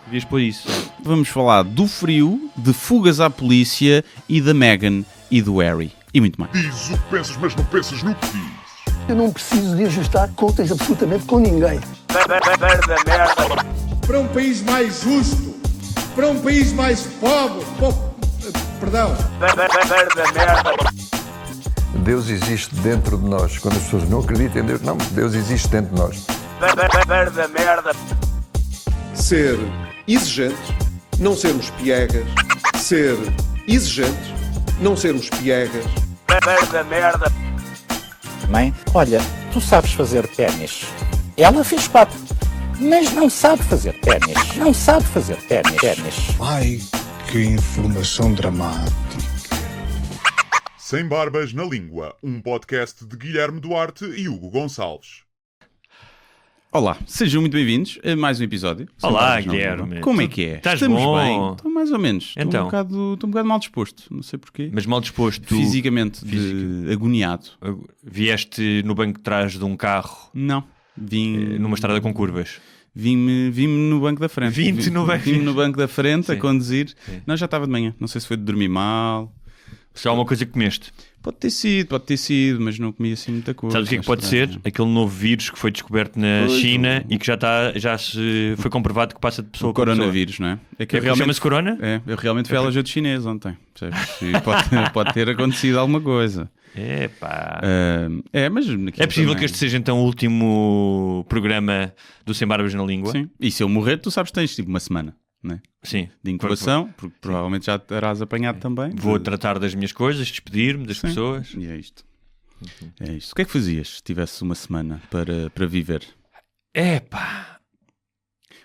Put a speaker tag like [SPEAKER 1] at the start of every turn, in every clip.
[SPEAKER 1] Devias pôr isso.
[SPEAKER 2] Vamos falar do frio, de fugas à polícia e da Meghan e do Harry. E muito mais.
[SPEAKER 3] Diz o que pensas, mas não pensas no que dizes.
[SPEAKER 4] Eu não preciso de ajustar contas absolutamente com ninguém.
[SPEAKER 5] Para um país mais justo, para um país mais pobre, perdão.
[SPEAKER 6] Deus existe dentro de nós. Quando as pessoas não acreditam em Deus, não, Deus existe dentro de nós.
[SPEAKER 7] Ser exigente, não sermos piegas. Ser exigente, não sermos piegas.
[SPEAKER 8] Mãe, olha, tu sabes fazer ténis. Ela fez 4, mas não sabe fazer ténis. Não sabe fazer ténis.
[SPEAKER 5] Ai, que informação dramática.
[SPEAKER 3] Sem Barbas na Língua, um podcast de Guilherme Duarte e Hugo Gonçalves.
[SPEAKER 2] Olá, sejam muito bem-vindos a mais um episódio.
[SPEAKER 1] Olá, Guilherme.
[SPEAKER 2] Como é que é?
[SPEAKER 1] Estás
[SPEAKER 2] Estamos
[SPEAKER 1] bom?
[SPEAKER 2] bem? Estou mais ou menos.
[SPEAKER 1] Então.
[SPEAKER 2] Estou um bocado mal disposto, não sei porquê.
[SPEAKER 1] Mas mal disposto.
[SPEAKER 2] Fisicamente, agoniado.
[SPEAKER 1] Vieste no banco de trás de um carro
[SPEAKER 2] Não, vim...
[SPEAKER 1] numa estrada com curvas.
[SPEAKER 2] Vim-me no banco da frente.
[SPEAKER 1] Vim-te no banco.
[SPEAKER 2] Vim-me no banco da frente a
[SPEAKER 1] Sim.
[SPEAKER 2] conduzir.
[SPEAKER 1] Sim.
[SPEAKER 2] Não, já estava de manhã. Não sei se foi de dormir mal.
[SPEAKER 1] Se há alguma coisa que comeste.
[SPEAKER 2] Pode ter sido, mas não comi assim muita coisa.
[SPEAKER 1] Sabes o que é que pode ser? Aquele novo vírus que foi descoberto na
[SPEAKER 2] Pois,
[SPEAKER 1] China e que já se foi comprovado que passa de pessoa
[SPEAKER 2] O
[SPEAKER 1] para pessoa.
[SPEAKER 2] coronavírus, não é? É que
[SPEAKER 1] Chama-se corona?
[SPEAKER 2] eu realmente fui à loja de chinês ontem. Percebes? E pode ter acontecido alguma coisa.
[SPEAKER 1] Epá.
[SPEAKER 2] Mas
[SPEAKER 1] É possível que este seja então o último programa do Sem Barbas na Língua?
[SPEAKER 2] Sim. E se eu morrer, tu sabes que tens tipo uma semana, não é?
[SPEAKER 1] Sim.
[SPEAKER 2] De incubação, porque provavelmente já terás apanhado também.
[SPEAKER 1] Vou tratar das minhas coisas, despedir-me das
[SPEAKER 2] Sim.
[SPEAKER 1] pessoas.
[SPEAKER 2] E é isto. É isto. O que é que fazias se tivesse uma semana para viver?
[SPEAKER 1] Epá.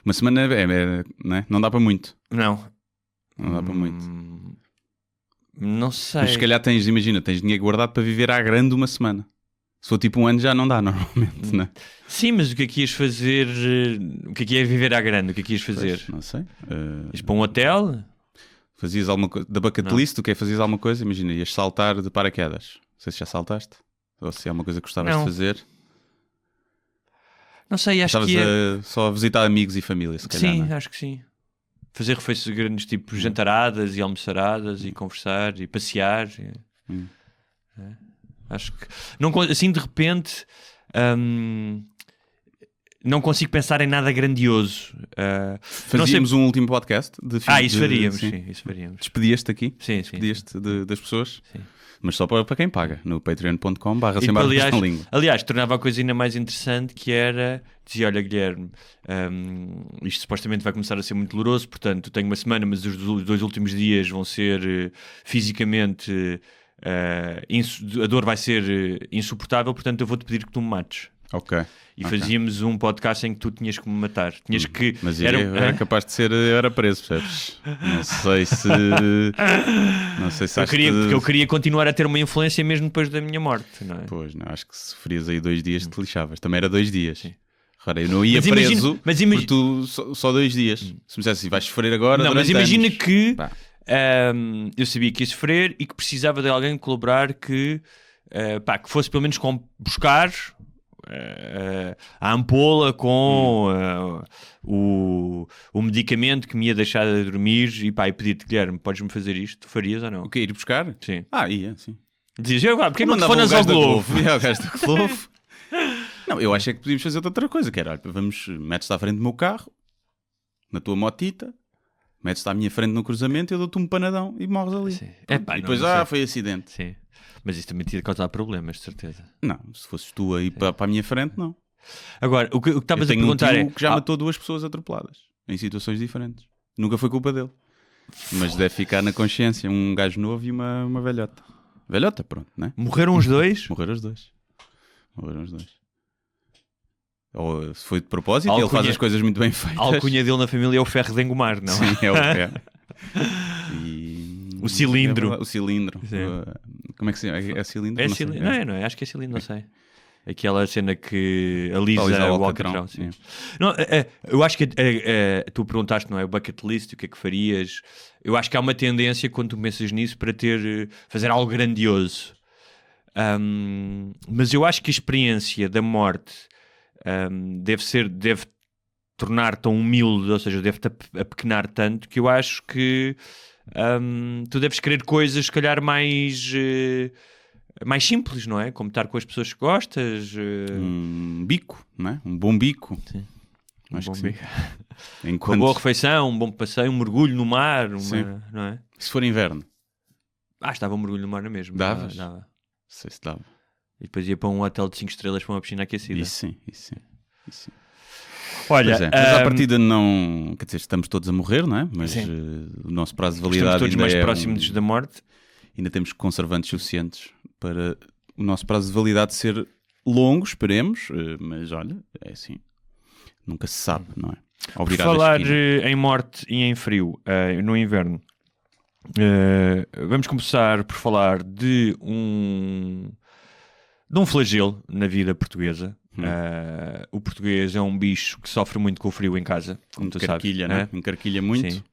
[SPEAKER 2] Uma semana não é? Não dá para muito.
[SPEAKER 1] Não.
[SPEAKER 2] Não dá para muito.
[SPEAKER 1] Não sei.
[SPEAKER 2] Mas se calhar tens dinheiro guardado para viver à grande uma semana. Se for tipo um ano já não dá normalmente, não é?
[SPEAKER 1] Sim, mas o que é que ias fazer? O que é viver à grande? O que é que ias fazer?
[SPEAKER 2] Pois, não sei.
[SPEAKER 1] Ias para um hotel?
[SPEAKER 2] Fazias alguma coisa da bucket
[SPEAKER 1] Não.
[SPEAKER 2] list? Tu fazias alguma coisa? Imagina, ias saltar de paraquedas. Não sei se já saltaste. Ou se é uma coisa que gostavas
[SPEAKER 1] Não.
[SPEAKER 2] de fazer.
[SPEAKER 1] Não sei, acho
[SPEAKER 2] Estavas
[SPEAKER 1] que ia...
[SPEAKER 2] só a visitar amigos e família, se calhar.
[SPEAKER 1] Sim,
[SPEAKER 2] não é?
[SPEAKER 1] acho que sim. Fazer refeições grandes, tipo jantaradas e almoçaradas e conversar e passear. Acho que... Não, assim, de repente... não consigo pensar em nada grandioso.
[SPEAKER 2] Fazíamos um último podcast de
[SPEAKER 1] isso faríamos,
[SPEAKER 2] sim.
[SPEAKER 1] sim, isso faríamos.
[SPEAKER 2] Despedias-te aqui?
[SPEAKER 1] Sim.
[SPEAKER 2] Despedias-te das pessoas?
[SPEAKER 1] Sim.
[SPEAKER 2] Mas só para quem paga, no patreon.com/.
[SPEAKER 1] E, aliás, tornava a coisa ainda mais interessante, que era, dizia, olha, Guilherme, isto supostamente vai começar a ser muito doloroso, portanto, tenho uma semana, mas os 2 últimos dias vão ser fisicamente, a dor vai ser insuportável, portanto, eu vou-te pedir que tu me mates.
[SPEAKER 2] Ok.
[SPEAKER 1] E fazíamos um podcast em que tu tinhas que me matar. Tinhas que...
[SPEAKER 2] Mas era capaz de ser, eu era preso, percebes? Não sei se
[SPEAKER 1] porque eu queria continuar a ter uma influência mesmo depois da minha morte, não é?
[SPEAKER 2] Pois, não, acho que se sofrias aí 2 dias te lixavas. Também era 2 dias.
[SPEAKER 1] Sim.
[SPEAKER 2] Agora, eu não ia
[SPEAKER 1] Mas
[SPEAKER 2] preso
[SPEAKER 1] imagina-
[SPEAKER 2] porque tu só 2 dias. Se me dissesse assim, vais sofrer agora
[SPEAKER 1] Não, mas
[SPEAKER 2] durante
[SPEAKER 1] imagina
[SPEAKER 2] anos.
[SPEAKER 1] que
[SPEAKER 2] Pá.
[SPEAKER 1] eu sabia que ia sofrer e que precisava de alguém colaborar que fosse pelo menos buscar a ampola com o medicamento que me ia deixar de dormir e pedir-te, Guilherme, podes-me fazer isto? Tu farias ou não?
[SPEAKER 2] O quê? Ir buscar?
[SPEAKER 1] Sim.
[SPEAKER 2] Ia, sim.
[SPEAKER 1] Dizias, porque não te
[SPEAKER 2] Mandava
[SPEAKER 1] fonas
[SPEAKER 2] o
[SPEAKER 1] ao
[SPEAKER 2] gajo da
[SPEAKER 1] Globo?
[SPEAKER 2] O gajo da Globo. Não, eu acho é que podíamos fazer outra coisa, que era, olha, metes-te à frente do meu carro, na tua motita, metes-te à minha frente no cruzamento, eu dou-te um panadão e morres ali.
[SPEAKER 1] Sim.
[SPEAKER 2] Pronto. E depois,
[SPEAKER 1] não sei.
[SPEAKER 2] foi acidente.
[SPEAKER 1] Sim. Mas isso também tinha de causar problemas, de certeza.
[SPEAKER 2] Não, se fosses tu aí para a minha frente, não.
[SPEAKER 1] Agora, o que estavas a
[SPEAKER 2] Eu tenho um
[SPEAKER 1] perguntar
[SPEAKER 2] tio
[SPEAKER 1] é...
[SPEAKER 2] que já matou 2 pessoas atropeladas, em situações diferentes. Nunca foi culpa dele. Mas deve ficar na consciência um gajo novo e uma velhota. Velhota, pronto, não é?
[SPEAKER 1] Morreram os dois?
[SPEAKER 2] Morreram os dois. Ou se foi de propósito, ele faz as coisas muito bem feitas.
[SPEAKER 1] A alcunha dele na família é o ferro de engomar, não?
[SPEAKER 2] Sim, é o que é.
[SPEAKER 1] O cilindro.
[SPEAKER 2] O cilindro.
[SPEAKER 1] Sim.
[SPEAKER 2] Como é que se chama? É cilindro?
[SPEAKER 1] É
[SPEAKER 2] Não sei.
[SPEAKER 1] cilindro. Não é? Acho que é cilindro, não sei. Aquela cena que alisa
[SPEAKER 2] Alisa
[SPEAKER 1] o
[SPEAKER 2] o
[SPEAKER 1] alcatrão.
[SPEAKER 2] alcatrão,
[SPEAKER 1] Sim.
[SPEAKER 2] sim.
[SPEAKER 1] Não, eu acho que tu perguntaste, não é? O bucket list, o que é que farias? Eu acho que há uma tendência, quando tu pensas nisso, para fazer algo grandioso. Mas eu acho que a experiência da morte deve tornar tão humilde, ou seja, deve-te apequenar tanto, que eu acho que tu deves querer coisas, se calhar, mais simples, não é? Como estar com as pessoas que gostas.
[SPEAKER 2] Um bico, não é? Um bom bico.
[SPEAKER 1] Sim.
[SPEAKER 2] Acho que sim.
[SPEAKER 1] bico.
[SPEAKER 2] Enquanto...
[SPEAKER 1] Uma boa refeição, um bom passeio, um mergulho no mar, não é?
[SPEAKER 2] Se for inverno.
[SPEAKER 1] Estava um mergulho no mar na mesma.
[SPEAKER 2] Davas?
[SPEAKER 1] Dava.
[SPEAKER 2] Não sei se dava.
[SPEAKER 1] E depois ia para um hotel de 5 estrelas para uma piscina aquecida.
[SPEAKER 2] Isso sim.
[SPEAKER 1] Olha,
[SPEAKER 2] Mas à partida não... Quer dizer, estamos todos a morrer, não é? Mas o nosso prazo de validade
[SPEAKER 1] estamos todos
[SPEAKER 2] ainda
[SPEAKER 1] mais
[SPEAKER 2] é
[SPEAKER 1] próximos da morte.
[SPEAKER 2] Ainda temos conservantes suficientes para o nosso prazo de validade ser longo, esperemos. Mas olha, é assim. Nunca se sabe, não é?
[SPEAKER 1] Por falar em morte e em frio no inverno, vamos começar por falar de um flagelo na vida portuguesa. O português é um bicho que sofre muito com o frio em casa, como tu sabes,
[SPEAKER 2] né? Encarquilha muito.
[SPEAKER 1] Sim.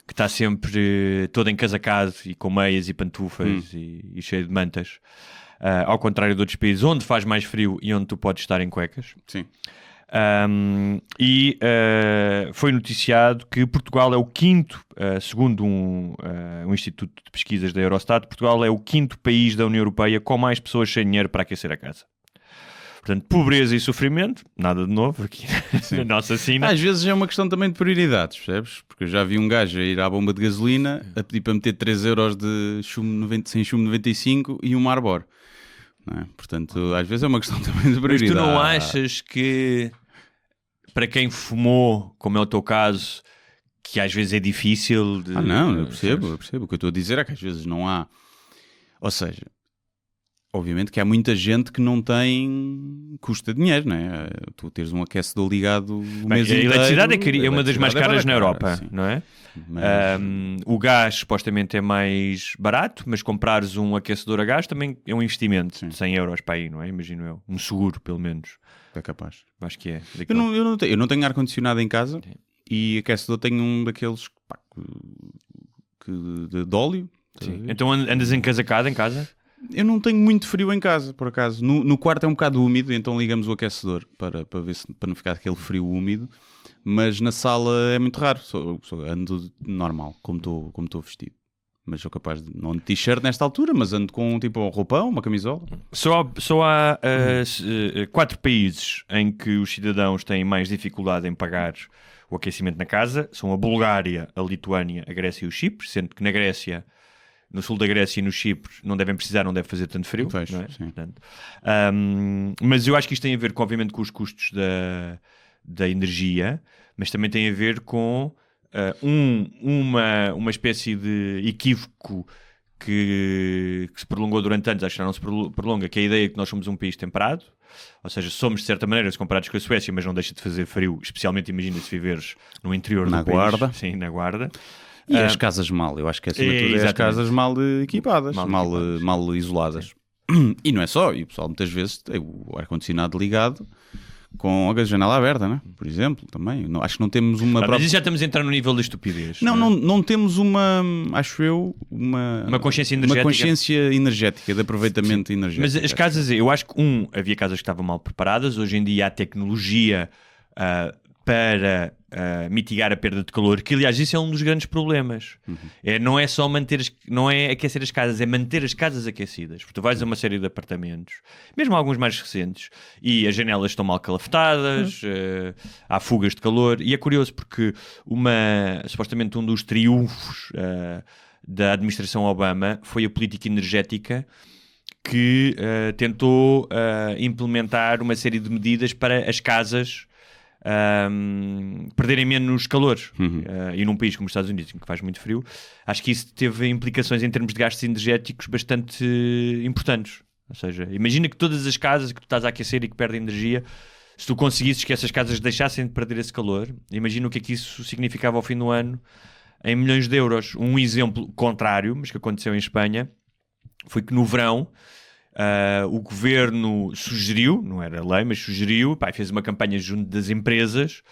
[SPEAKER 1] Que está sempre todo encasacado e com meias e pantufas e cheio de mantas, ao contrário de outros países onde faz mais frio e onde tu podes estar em cuecas.
[SPEAKER 2] Sim.
[SPEAKER 1] Foi noticiado que Portugal é o quinto, segundo um instituto de pesquisas da Eurostat, Portugal é o quinto país da União Europeia com mais pessoas sem dinheiro para aquecer a casa. Portanto, pobreza e sofrimento, nada de novo aqui na nossa sina.
[SPEAKER 2] Às vezes é uma questão também de prioridades, percebes? Porque eu já vi um gajo a ir à bomba de gasolina a pedir para meter 3 euros de sem chumbo 95 e um Arbor. Não é? Portanto, às vezes é uma questão também de prioridade.
[SPEAKER 1] Mas tu não achas que, para quem fumou, como é o teu caso, que às vezes é difícil de...
[SPEAKER 2] Não, eu percebo. O que eu estou a dizer é que às vezes não há... Ou seja, obviamente que há muita gente que não tem custa dinheiro, não é? Tu teres um aquecedor ligado o mês inteiro...
[SPEAKER 1] A eletricidade é uma das mais caras na Europa,
[SPEAKER 2] sim.
[SPEAKER 1] não é?
[SPEAKER 2] Mas...
[SPEAKER 1] O gás supostamente é mais barato, mas comprares um aquecedor a gás também é um investimento de 100 euros para aí, não é? Imagino eu. Um seguro, pelo menos.
[SPEAKER 2] É capaz.
[SPEAKER 1] Acho que é.
[SPEAKER 2] Eu não tenho ar-condicionado em casa e aquecedor tenho um daqueles de óleo.
[SPEAKER 1] Então andas encasacado em casa?
[SPEAKER 2] Eu não tenho muito frio em casa, por acaso. No quarto é um bocado úmido, então ligamos o aquecedor para ver para não ficar aquele frio úmido. Mas na sala é muito raro. Ando normal, como estou vestido. Mas sou capaz de não de t-shirt nesta altura, mas ando com tipo um roupão, uma camisola.
[SPEAKER 1] Só há 4 países em que os cidadãos têm mais dificuldade em pagar o aquecimento na casa. São a Bulgária, a Lituânia, a Grécia e o Chipre, sendo que na Grécia, no sul da Grécia e no Chipre não deve fazer tanto frio.
[SPEAKER 2] Pois,
[SPEAKER 1] não é?
[SPEAKER 2] Sim.
[SPEAKER 1] Portanto, mas eu acho que isto tem a ver, obviamente, com os custos da energia, mas também tem a ver com uma espécie de equívoco que se prolongou durante anos, acho que já não se prolonga, que é a ideia que nós somos um país temperado, ou seja, somos de certa maneira, se comparados com a Suécia, mas não deixa de fazer frio, especialmente imagina se viveres no interior do
[SPEAKER 2] Guarda.
[SPEAKER 1] país. Sim, na Guarda.
[SPEAKER 2] E as casas mal, eu acho que acima de tudo é as casas mal equipadas, mal isoladas. E não é só, e o pessoal muitas vezes tem o ar-condicionado ligado com a janela aberta, né? Por exemplo, também. Acho que não temos uma
[SPEAKER 1] Mas isso já estamos a entrar no nível da estupidez.
[SPEAKER 2] Não temos uma
[SPEAKER 1] consciência energética.
[SPEAKER 2] Uma consciência energética, de aproveitamento energético.
[SPEAKER 1] Mas as casas, eu acho que havia casas que estavam mal preparadas, hoje em dia há tecnologia para mitigar a perda de calor, que aliás isso é um dos grandes problemas. Não é só não é aquecer as casas, é manter as casas aquecidas. Porque tu vais a uma série de apartamentos, mesmo alguns mais recentes, e as janelas estão mal calafetadas, há fugas de calor, e é curioso porque supostamente um dos triunfos da administração Obama foi a política energética que tentou implementar uma série de medidas para as casas perderem menos calor. E num país como os Estados Unidos, em que faz muito frio, acho que isso teve implicações em termos de gastos energéticos bastante importantes. Ou seja, imagina que todas as casas que tu estás a aquecer e que perdem energia, se tu conseguisses que essas casas deixassem de perder esse calor, imagina o que é que isso significava ao fim do ano em milhões de euros. Um exemplo contrário, mas que aconteceu em Espanha, foi que no verão o governo sugeriu, não era lei, mas sugeriu, fez uma campanha junto das empresas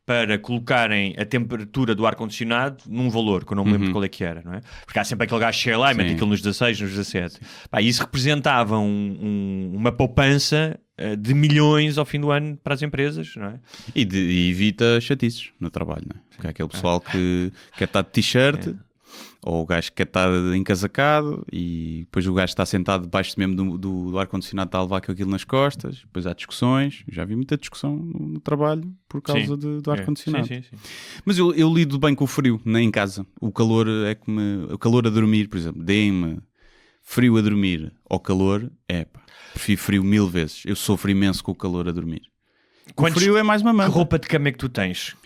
[SPEAKER 1] para colocarem a temperatura do ar-condicionado num valor, que eu não me lembro qual é que era, não é? Porque há sempre aquele gajo que chega lá e mete aquilo nos 16, nos 17. Isso representava uma poupança de milhões ao fim do ano para as empresas, não é?
[SPEAKER 2] E evita chatices no trabalho, não é? Porque há aquele pessoal que quer estar de t-shirt, ou o gajo que quer estar encasacado, e depois o gajo está sentado debaixo mesmo do ar-condicionado, está a levar com aquilo nas costas, depois há discussões. Já vi muita discussão no trabalho por causa do ar-condicionado.
[SPEAKER 1] Sim.
[SPEAKER 2] Mas eu lido bem com o frio, nem em casa. O calor o calor a dormir, por exemplo, dê-me frio a dormir ou calor, prefiro frio 1000 vezes. Eu sofro imenso com o calor a dormir. O frio é mais uma
[SPEAKER 1] Que
[SPEAKER 2] manta.
[SPEAKER 1] roupa de cama é que tu tens?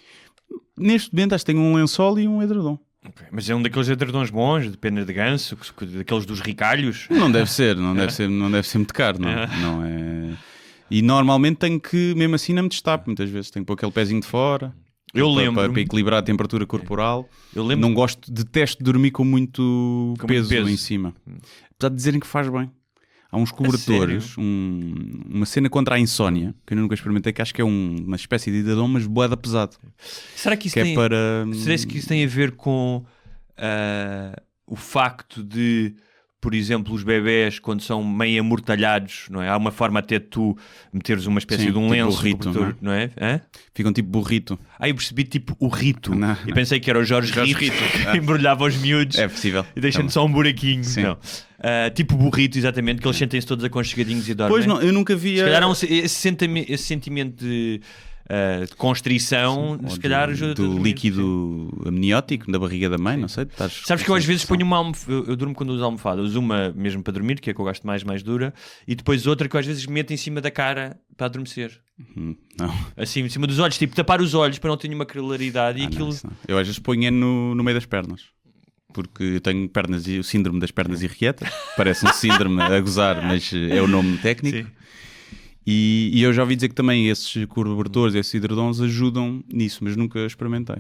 [SPEAKER 2] Neste momento acho que tenho um lençol e um edredom.
[SPEAKER 1] Okay. Mas é um daqueles edredons bons, de pena de ganso, daqueles dos ricalhos?
[SPEAKER 2] Não deve ser muito caro, não é. E normalmente tenho que, mesmo assim, não me destapo. Muitas vezes tenho que pôr aquele pezinho de fora.
[SPEAKER 1] Eu lembro
[SPEAKER 2] para equilibrar a temperatura corporal.
[SPEAKER 1] Eu lembro.
[SPEAKER 2] Não detesto dormir com muito peso em cima. Apesar de dizerem que faz bem. Há uns cobertores, uma cena contra a insónia, que eu nunca experimentei, que acho que é uma espécie de edredom, mas boeda pesado.
[SPEAKER 1] Será que isso será que isso tem a ver com o facto de, por exemplo, os bebés, quando são meio amortalhados, não é? Há uma forma até de tu meteres uma espécie de um
[SPEAKER 2] tipo
[SPEAKER 1] lenço
[SPEAKER 2] burrito,
[SPEAKER 1] não é? Hã?
[SPEAKER 2] Ficam tipo burrito.
[SPEAKER 1] Eu percebi tipo o Rito.
[SPEAKER 2] Não.
[SPEAKER 1] E pensei que era o Jorge Rito que embrulhava os miúdos.
[SPEAKER 2] É possível.
[SPEAKER 1] E deixando só um buraquinho. Não. Tipo burrito, exatamente, que eles sentem-se todos aconchegadinhos e dormem.
[SPEAKER 2] Pois não, eu nunca via.
[SPEAKER 1] Se calhar esse sentimento de constrição, se calhar ajuda
[SPEAKER 2] do líquido amniótico da barriga da mãe, não sei.
[SPEAKER 1] Sabes que eu às vezes ponho uma almofada, eu durmo com 2 almofadas, uma mesmo para dormir, que é que eu gosto mais dura, e depois outra que eu às vezes meto em cima da cara para adormecer.
[SPEAKER 2] Não.
[SPEAKER 1] Assim, em cima dos olhos, tipo tapar os olhos para não ter nenhuma claridade e aquilo.
[SPEAKER 2] Não. Eu às vezes ponho no meio das pernas. Porque eu tenho o síndrome das pernas irrequietas. Parece um síndrome a gozar, mas é o nome técnico.
[SPEAKER 1] Sim.
[SPEAKER 2] E eu já ouvi dizer que também esses cobertores, esses edredons ajudam nisso, mas nunca experimentei.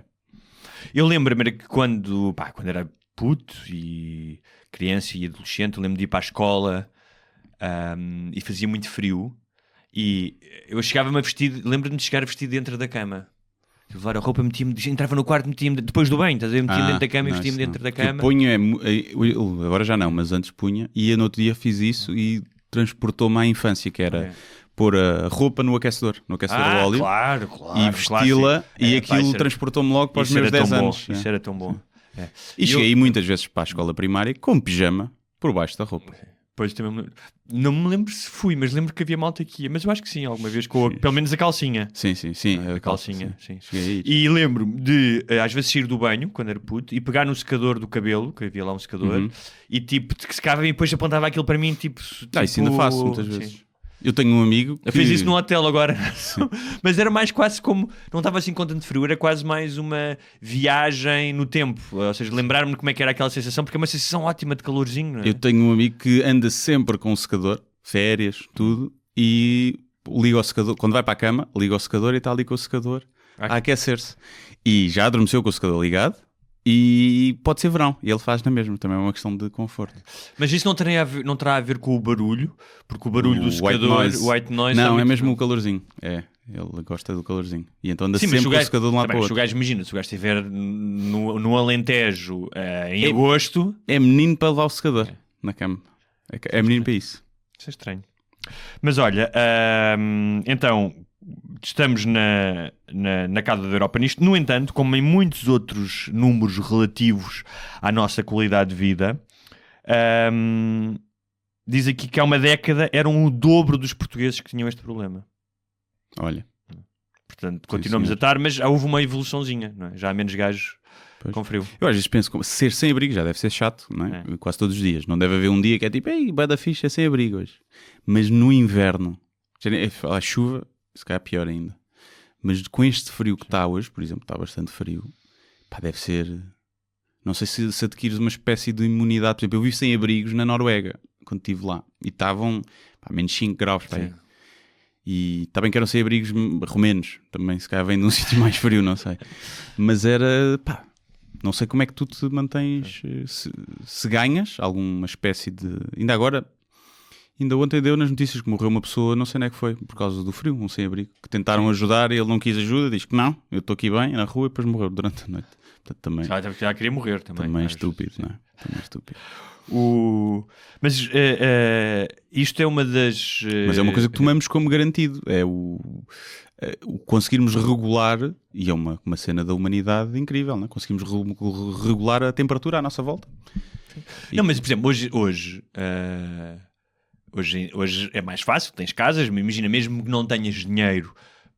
[SPEAKER 1] Eu lembro-me que quando era puto e criança e adolescente, eu lembro de ir para a escola e fazia muito frio e eu chegava-me a vestir, lembro-me de chegar a vestir dentro da cama. Levar a roupa, entrava no quarto, metia-me depois do banho, estás a ver? Metia-me dentro da cama e vestia-me dentro da cama.
[SPEAKER 2] Eu ponho, agora já não, mas antes punha, e no outro dia fiz isso e transportou-me à infância, que era pôr a roupa no aquecedor a óleo,
[SPEAKER 1] claro,
[SPEAKER 2] e vesti-la, e aquilo transportou-me logo para os meus 10 anos.
[SPEAKER 1] Isso era tão bom.
[SPEAKER 2] E cheguei muitas vezes para a escola primária com pijama por baixo da roupa.
[SPEAKER 1] Pois também não me lembro se fui, mas lembro que havia malta que ia, mas eu acho que sim, alguma vez com pelo menos a calcinha.
[SPEAKER 2] Sim,
[SPEAKER 1] a calcinha, sim.
[SPEAKER 2] Cheguei.
[SPEAKER 1] E lembro-me de às vezes sair do banho quando era puto e pegar no secador do cabelo, que havia lá um secador, e tipo que secava e depois apontava aquilo para mim, tipo
[SPEAKER 2] isso ainda faço muitas vezes. Eu tenho um amigo que...
[SPEAKER 1] Eu fiz isso no hotel agora, mas era mais quase como, não estava assim com tanto frio, era quase mais uma viagem no tempo, ou seja, lembrar-me como é que era aquela sensação, porque é uma sensação ótima de calorzinho, não é?
[SPEAKER 2] Eu tenho um amigo que anda sempre com o secador, férias, tudo, e liga o secador, quando vai para a cama, liga o secador e está ali com o secador a aquecer-se. E já adormeceu com o secador ligado, e pode ser verão, e ele faz na mesma, também é uma questão de conforto.
[SPEAKER 1] Mas isso não terá a ver com o barulho, porque o barulho do secador, o white noise...
[SPEAKER 2] Não, é mesmo o calorzinho, ele gosta do calorzinho, e então anda sempre com o secador de um lado para o outro.
[SPEAKER 1] Se o gajo, imagina, se o gajo estiver no Alentejo em agosto...
[SPEAKER 2] É menino para levar o secador na cama, é menino para isso.
[SPEAKER 1] Isso é estranho. Mas olha, então... Estamos na Casa da Europa nisto. No entanto, como em muitos outros números relativos à nossa qualidade de vida, diz aqui que há uma década eram o dobro dos portugueses que tinham este problema.
[SPEAKER 2] Olha.
[SPEAKER 1] Portanto, continuamos a estar, mas houve uma evoluçãozinha, não é? Já há menos gajos com frio.
[SPEAKER 2] Eu às vezes penso que ser sem abrigo já deve ser chato, não é? Quase todos os dias. Não deve haver um dia que é tipo, ei, vai da ficha sem abrigo hoje. Mas no inverno, a chuva... se calhar pior ainda. Mas com este frio que está hoje, por exemplo, está bastante frio, deve ser... Não sei se adquires uma espécie de imunidade. Por exemplo, eu vivo sem abrigos na Noruega, quando estive lá. E estavam menos 5 graus. E está bem que eram sem abrigos romenos. Também, se calhar vem de um sítio mais frio, não sei. Mas era... não sei como é que tu te mantens... Se ganhas alguma espécie de... Ainda agora... Ainda ontem deu nas notícias que morreu uma pessoa, não sei onde é que foi, por causa do frio, um sem-abrigo, que tentaram ajudar e ele não quis ajuda, diz que não, eu estou aqui bem, na rua, e depois morreu durante a noite. Portanto, também,
[SPEAKER 1] Já queria morrer também.
[SPEAKER 2] também
[SPEAKER 1] mas-
[SPEAKER 2] estúpido, não é? Também estúpido.
[SPEAKER 1] Mas isto é uma das...
[SPEAKER 2] Mas é uma coisa que tomamos como garantido, é o conseguirmos regular, e é uma cena da humanidade incrível, não é? Conseguimos regular a temperatura à nossa volta.
[SPEAKER 1] Não, mas por exemplo, hoje é mais fácil, tens casas, mas imagina, mesmo que não tenhas dinheiro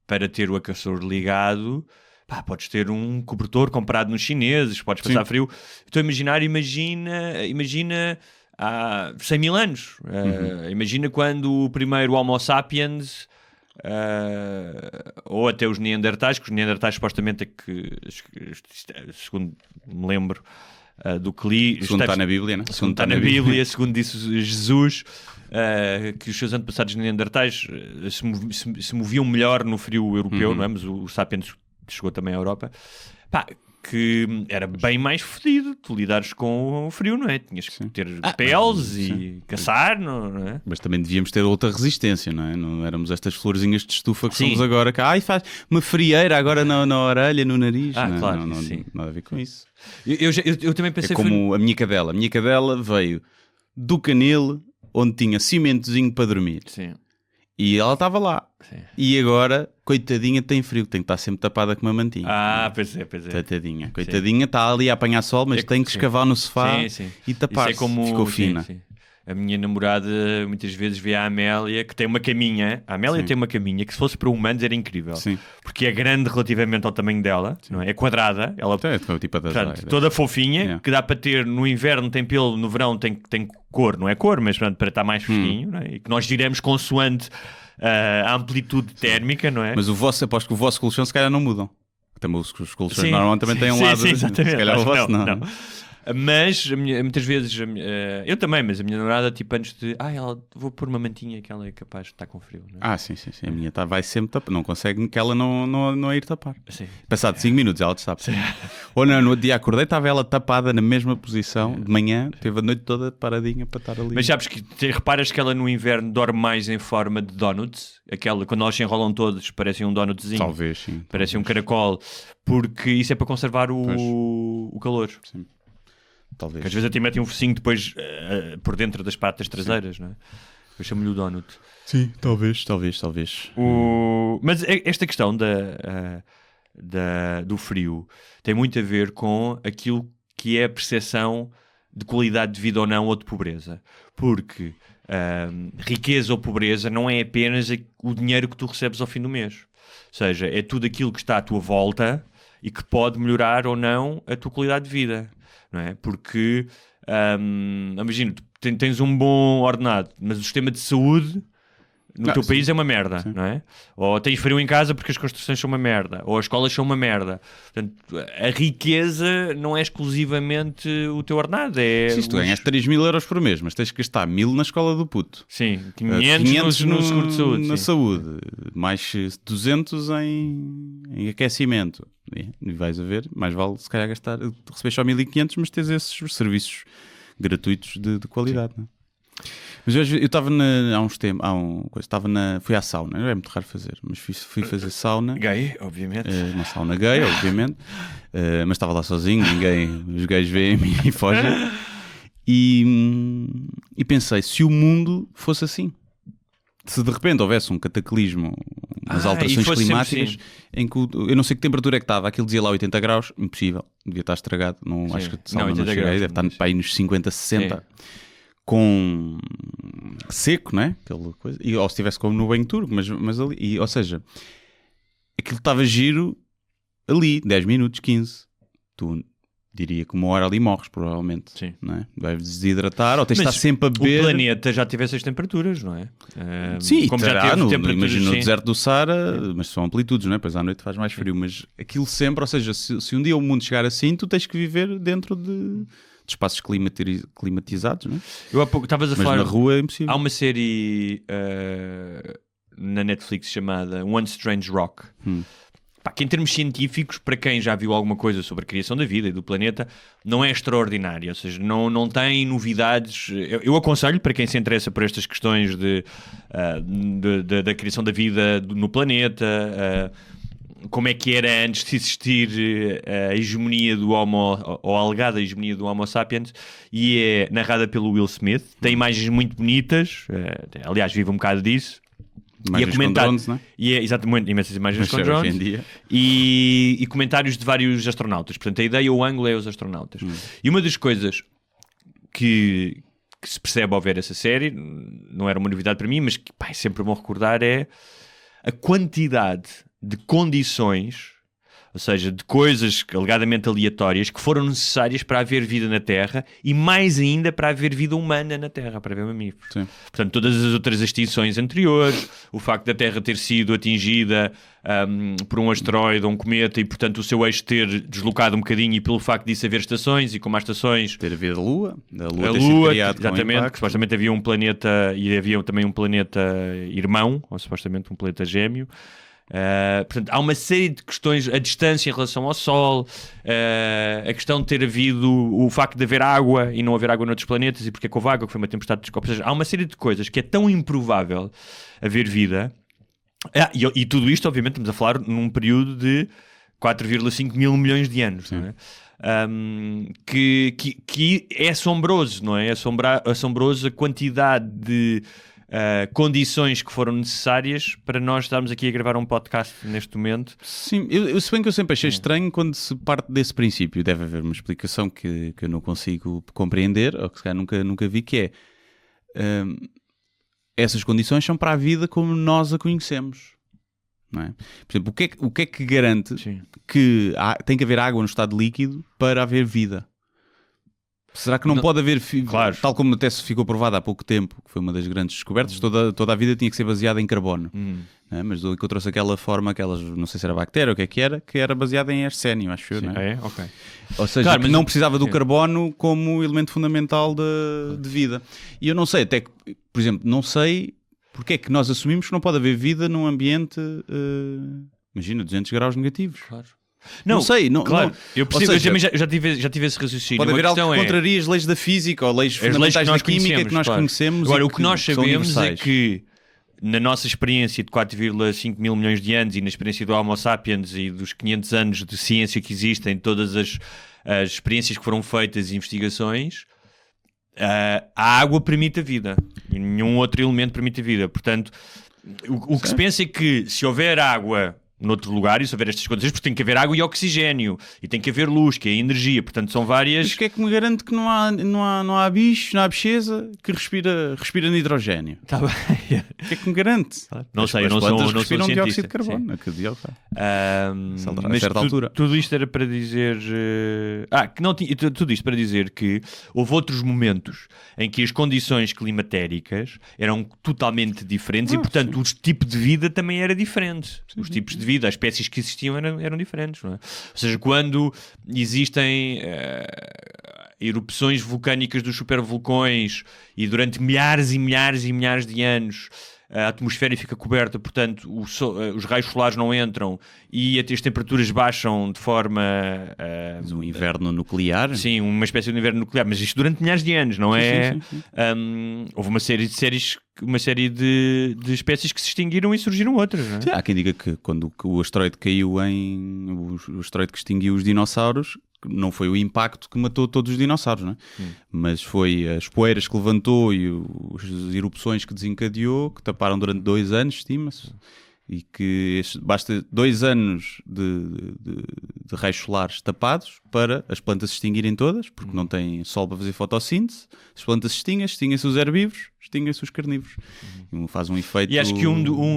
[SPEAKER 1] para ter o aquecedor ligado, pá, podes ter um cobertor comprado nos chineses, podes passar frio. Estou a imaginar, imagina há 100 mil anos. Imagina quando o primeiro Homo sapiens, ou até os Neandertais, que os Neandertais supostamente é que, segundo me lembro, do que li...
[SPEAKER 2] Segundo está na Bíblia, né?
[SPEAKER 1] Segundo está na Bíblia, segundo disse Jesus, que os seus antepassados neandertais se moviam melhor no frio europeu, não é? Mas o Sapiens chegou também à Europa. Pá, que era bem mais fodido tu lidares com o frio, não é? Tinhas que ter peles e caçar, não é?
[SPEAKER 2] Mas também devíamos ter outra resistência, não é? Não éramos estas florzinhas de estufa que somos agora, que faz uma frieira agora na orelha, no nariz. Não,
[SPEAKER 1] claro,
[SPEAKER 2] não,
[SPEAKER 1] sim.
[SPEAKER 2] nada a ver com isso.
[SPEAKER 1] Eu também pensei...
[SPEAKER 2] É como a minha cadela. A minha cadela veio do Canil, onde tinha cimentozinho para dormir.
[SPEAKER 1] Sim.
[SPEAKER 2] E ela estava lá.
[SPEAKER 1] Sim.
[SPEAKER 2] E agora, coitadinha, tem frio. Tem que estar sempre tapada com uma mantinha.
[SPEAKER 1] Pois é.
[SPEAKER 2] Coitadinha. Coitadinha, está ali a apanhar sol, mas tem que escavar no sofá e tapar-se. Ficou fina.
[SPEAKER 1] Sim. A minha namorada muitas vezes vê a Amélia, que tem uma caminha. A Amélia tem uma caminha que, se fosse para humanos, era incrível.
[SPEAKER 2] Sim.
[SPEAKER 1] Porque é grande relativamente ao tamanho dela, não é? É quadrada. Ela,
[SPEAKER 2] É tipo a das
[SPEAKER 1] portanto, toda fofinha, que dá para ter no inverno, tem pelo, no verão tem cor. Não é cor, mas portanto, para estar mais fresquinho. Não é? E que nós giramos consoante a amplitude térmica, não é?
[SPEAKER 2] Mas aposto que o vosso colchão se calhar não mudam. Também os colchões normalmente também têm um lado.
[SPEAKER 1] Sim, exatamente.
[SPEAKER 2] Se calhar o vosso não.
[SPEAKER 1] Mas muitas vezes eu também, mas a minha namorada, tipo, antes de vou pôr uma mantinha que ela é capaz de estar com frio, não é?
[SPEAKER 2] Sim. A minha vai sempre tapar, não consegue que ela não ir tapar.
[SPEAKER 1] Sim.
[SPEAKER 2] Passado 5 minutos ela destapa. Ou não, no outro dia acordei, estava ela tapada na mesma posição de manhã, teve a noite toda paradinha para estar ali.
[SPEAKER 1] Mas sabes que reparas que ela no inverno dorme mais em forma de donuts? Aquela, quando elas se enrolam todos, parecem um donutzinho.
[SPEAKER 2] Talvez, sim.
[SPEAKER 1] Parece um caracol, porque isso é para conservar o calor.
[SPEAKER 2] Sim. Talvez.
[SPEAKER 1] Porque às vezes até metem um focinho depois por dentro das patas traseiras, não é? Eu chamo-lhe o donut.
[SPEAKER 2] Sim, talvez.
[SPEAKER 1] Mas esta questão do frio tem muito a ver com aquilo que é a percepção de qualidade de vida ou não, ou de pobreza. Porque riqueza ou pobreza não é apenas o dinheiro que tu recebes ao fim do mês. Ou seja, é tudo aquilo que está à tua volta e que pode melhorar ou não a tua qualidade de vida. Não é? Porque, imagina, tens um bom ordenado, mas o sistema de saúde no teu país é uma merda, não é? Ou tens frio em casa porque as construções são uma merda, ou as escolas são uma merda. Portanto, a riqueza não é exclusivamente o teu ordenado.
[SPEAKER 2] Se tu ganhas 3 mil euros por mês, mas tens que gastar 1000 na escola do puto.
[SPEAKER 1] Sim, 500 no seguro de saúde.
[SPEAKER 2] Na saúde, mais 200 em aquecimento. E vais a ver, mais vale se calhar gastar, receber só 1500, mas tens esses serviços gratuitos de qualidade. Não é? Mas eu estava há uns tempos, fui à sauna, não é muito raro fazer, mas fui fazer sauna.
[SPEAKER 1] Gay, obviamente.
[SPEAKER 2] Uma sauna gay, obviamente. Mas estava lá sozinho, os gays veem-me e fogem. E pensei, se o mundo fosse assim, se de repente houvesse um cataclismo, umas alterações climáticas, em que eu não sei que temperatura é que estava, aquilo dizia lá 80 graus, impossível, devia estar estragado, acho que a sauna não cheguei, deve estar para aí nos 50, 60. Sim. Com seco, não é? Aquela coisa. Ou se estivesse como no banho turco, mas ali. Ou seja, aquilo estava giro ali, 10 minutos, 15. Tu diria que 1 hora ali morres, provavelmente.
[SPEAKER 1] Sim.
[SPEAKER 2] Não é? Vais desidratar, ou tens de estar sempre a beber.
[SPEAKER 1] O planeta já teve essas temperaturas, não é?
[SPEAKER 2] Sim,
[SPEAKER 1] como já teve temperaturas.
[SPEAKER 2] Imagina no deserto do Saara, mas são amplitudes, não é? Pois à noite faz mais frio, mas aquilo sempre, ou seja, se um dia o mundo chegar assim, tu tens que viver dentro de espaços climatizados, não é?
[SPEAKER 1] Eu há pouco estavas a falar.
[SPEAKER 2] Mas na rua é impossível.
[SPEAKER 1] Há uma série na Netflix chamada One Strange Rock. que em termos científicos, para quem já viu alguma coisa sobre a criação da vida e do planeta, não é extraordinária, ou seja, não tem novidades. Eu aconselho, para quem se interessa por estas questões da criação da vida no planeta, como é que era antes de existir a hegemonia do Homo, ou a alegada hegemonia do Homo sapiens, e é narrada pelo Will Smith. Tem imagens muito bonitas, aliás, vive um bocado disso.
[SPEAKER 2] Imagens com drones, não é?
[SPEAKER 1] E é exatamente imensas imagens com drones.
[SPEAKER 2] Hoje em dia.
[SPEAKER 1] E comentários de vários astronautas. Portanto, a ideia, o ângulo é os astronautas. E uma das coisas que se percebe ao ver essa série, não era uma novidade para mim, mas que é sempre bom recordar, é a quantidade de condições, ou seja, de coisas alegadamente aleatórias que foram necessárias para haver vida na Terra e mais ainda para haver vida humana na Terra, para haver mamíferos.
[SPEAKER 2] Sim.
[SPEAKER 1] Portanto, todas as outras extinções anteriores, o facto da Terra ter sido atingida por um asteroide ou um cometa e, portanto, o seu eixo ter deslocado um bocadinho, e pelo facto disso haver estações, e como há estações...
[SPEAKER 2] Ter havido a Lua
[SPEAKER 1] A
[SPEAKER 2] ter sido
[SPEAKER 1] Lua,
[SPEAKER 2] criado
[SPEAKER 1] exatamente, que supostamente havia um planeta, e havia também um planeta irmão, ou supostamente um planeta gêmeo. Portanto, há uma série de questões, a distância em relação ao Sol, a questão de ter havido o facto de haver água e não haver água noutros planetas, e porque é que houve água, que foi uma tempestade de Ou seja, há uma série de coisas que é tão improvável haver vida, e tudo isto, obviamente, estamos a falar num período de 4,5 mil milhões de anos, não é? Que é assombroso, não é? É assombroso a quantidade de condições que foram necessárias para nós estarmos aqui a gravar um podcast neste momento.
[SPEAKER 2] Sim, se bem que eu sempre achei estranho quando se parte desse princípio. Deve haver uma explicação que eu não consigo compreender, ou que se calhar nunca vi, que é essas condições são para a vida como nós a conhecemos, não é? Por exemplo, o que é que garante que tem que haver água no estado líquido para haver vida? Será que não pode haver,
[SPEAKER 1] claro,
[SPEAKER 2] tal como até se ficou provado há pouco tempo, que foi uma das grandes descobertas, toda a vida tinha que ser baseada em carbono. Não é? Mas encontrou-se aquela forma, não sei se era bactéria ou o que era baseada em arsénio, acho eu, não é?
[SPEAKER 1] Ok.
[SPEAKER 2] Ou seja,
[SPEAKER 1] claro,
[SPEAKER 2] que não precisava do carbono como elemento fundamental de vida. E eu não sei, até que, por exemplo, não sei porque é que nós assumimos que não pode haver vida num ambiente, imagina, 200 graus negativos.
[SPEAKER 1] Claro.
[SPEAKER 2] Não sei,
[SPEAKER 1] claro.
[SPEAKER 2] Não,
[SPEAKER 1] eu percebo,
[SPEAKER 2] seja,
[SPEAKER 1] eu já tive esse raciocínio.
[SPEAKER 2] Pode haver algo que contraria as leis da física ou leis fundamentais da química que nós conhecemos.
[SPEAKER 1] Agora, o que nós sabemos é que, na nossa experiência de 4,5 mil milhões de anos e na experiência do Homo sapiens e dos 500 anos de ciência que existem, todas as experiências que foram feitas e investigações, a água permite a vida e nenhum outro elemento permite a vida. Portanto, o que se pensa é que se houver água noutro lugar, e se houver estas condições, porque tem que haver água e oxigênio, e tem que haver luz, que é energia, portanto são várias...
[SPEAKER 2] Mas o que é que me garante que não há bicho, não há bicheza que respira nitrogênio?
[SPEAKER 1] Está bem.
[SPEAKER 2] O que é que me garante?
[SPEAKER 1] Não sei, eu não sou
[SPEAKER 2] respiram
[SPEAKER 1] cientista.
[SPEAKER 2] dióxido de carbono, a certa altura.
[SPEAKER 1] Tudo isto era para dizer... tudo isto para dizer que houve outros momentos em que as condições climatéricas eram totalmente diferentes e, portanto, o tipo de vida também era diferente. Os tipos de vida, as espécies que existiam eram diferentes, não é? Ou seja, quando existem erupções vulcânicas dos supervulcões e durante milhares e milhares e milhares de anos a atmosfera fica coberta, portanto os raios solares não entram e as temperaturas baixam de forma...
[SPEAKER 2] um inverno nuclear?
[SPEAKER 1] Sim, uma espécie de inverno nuclear, mas isto durante milhares de anos, não é?
[SPEAKER 2] Sim.
[SPEAKER 1] Houve uma série de espécies que se extinguiram e surgiram outras, não é?
[SPEAKER 2] Sim, há quem diga que quando o asteroide caiu o asteroide que extinguiu os dinossauros, não foi o impacto que matou todos os dinossauros, não é? Mas foi as poeiras que levantou e as erupções que desencadeou, que taparam durante 2 anos, estima-se, e que basta 2 anos de raios solares tapados para as plantas se extinguirem todas, porque não têm sol para fazer fotossíntese. As plantas se extinguem-se os herbívoros, extinguem-se os carnívoros. Faz um efeito
[SPEAKER 1] e acho que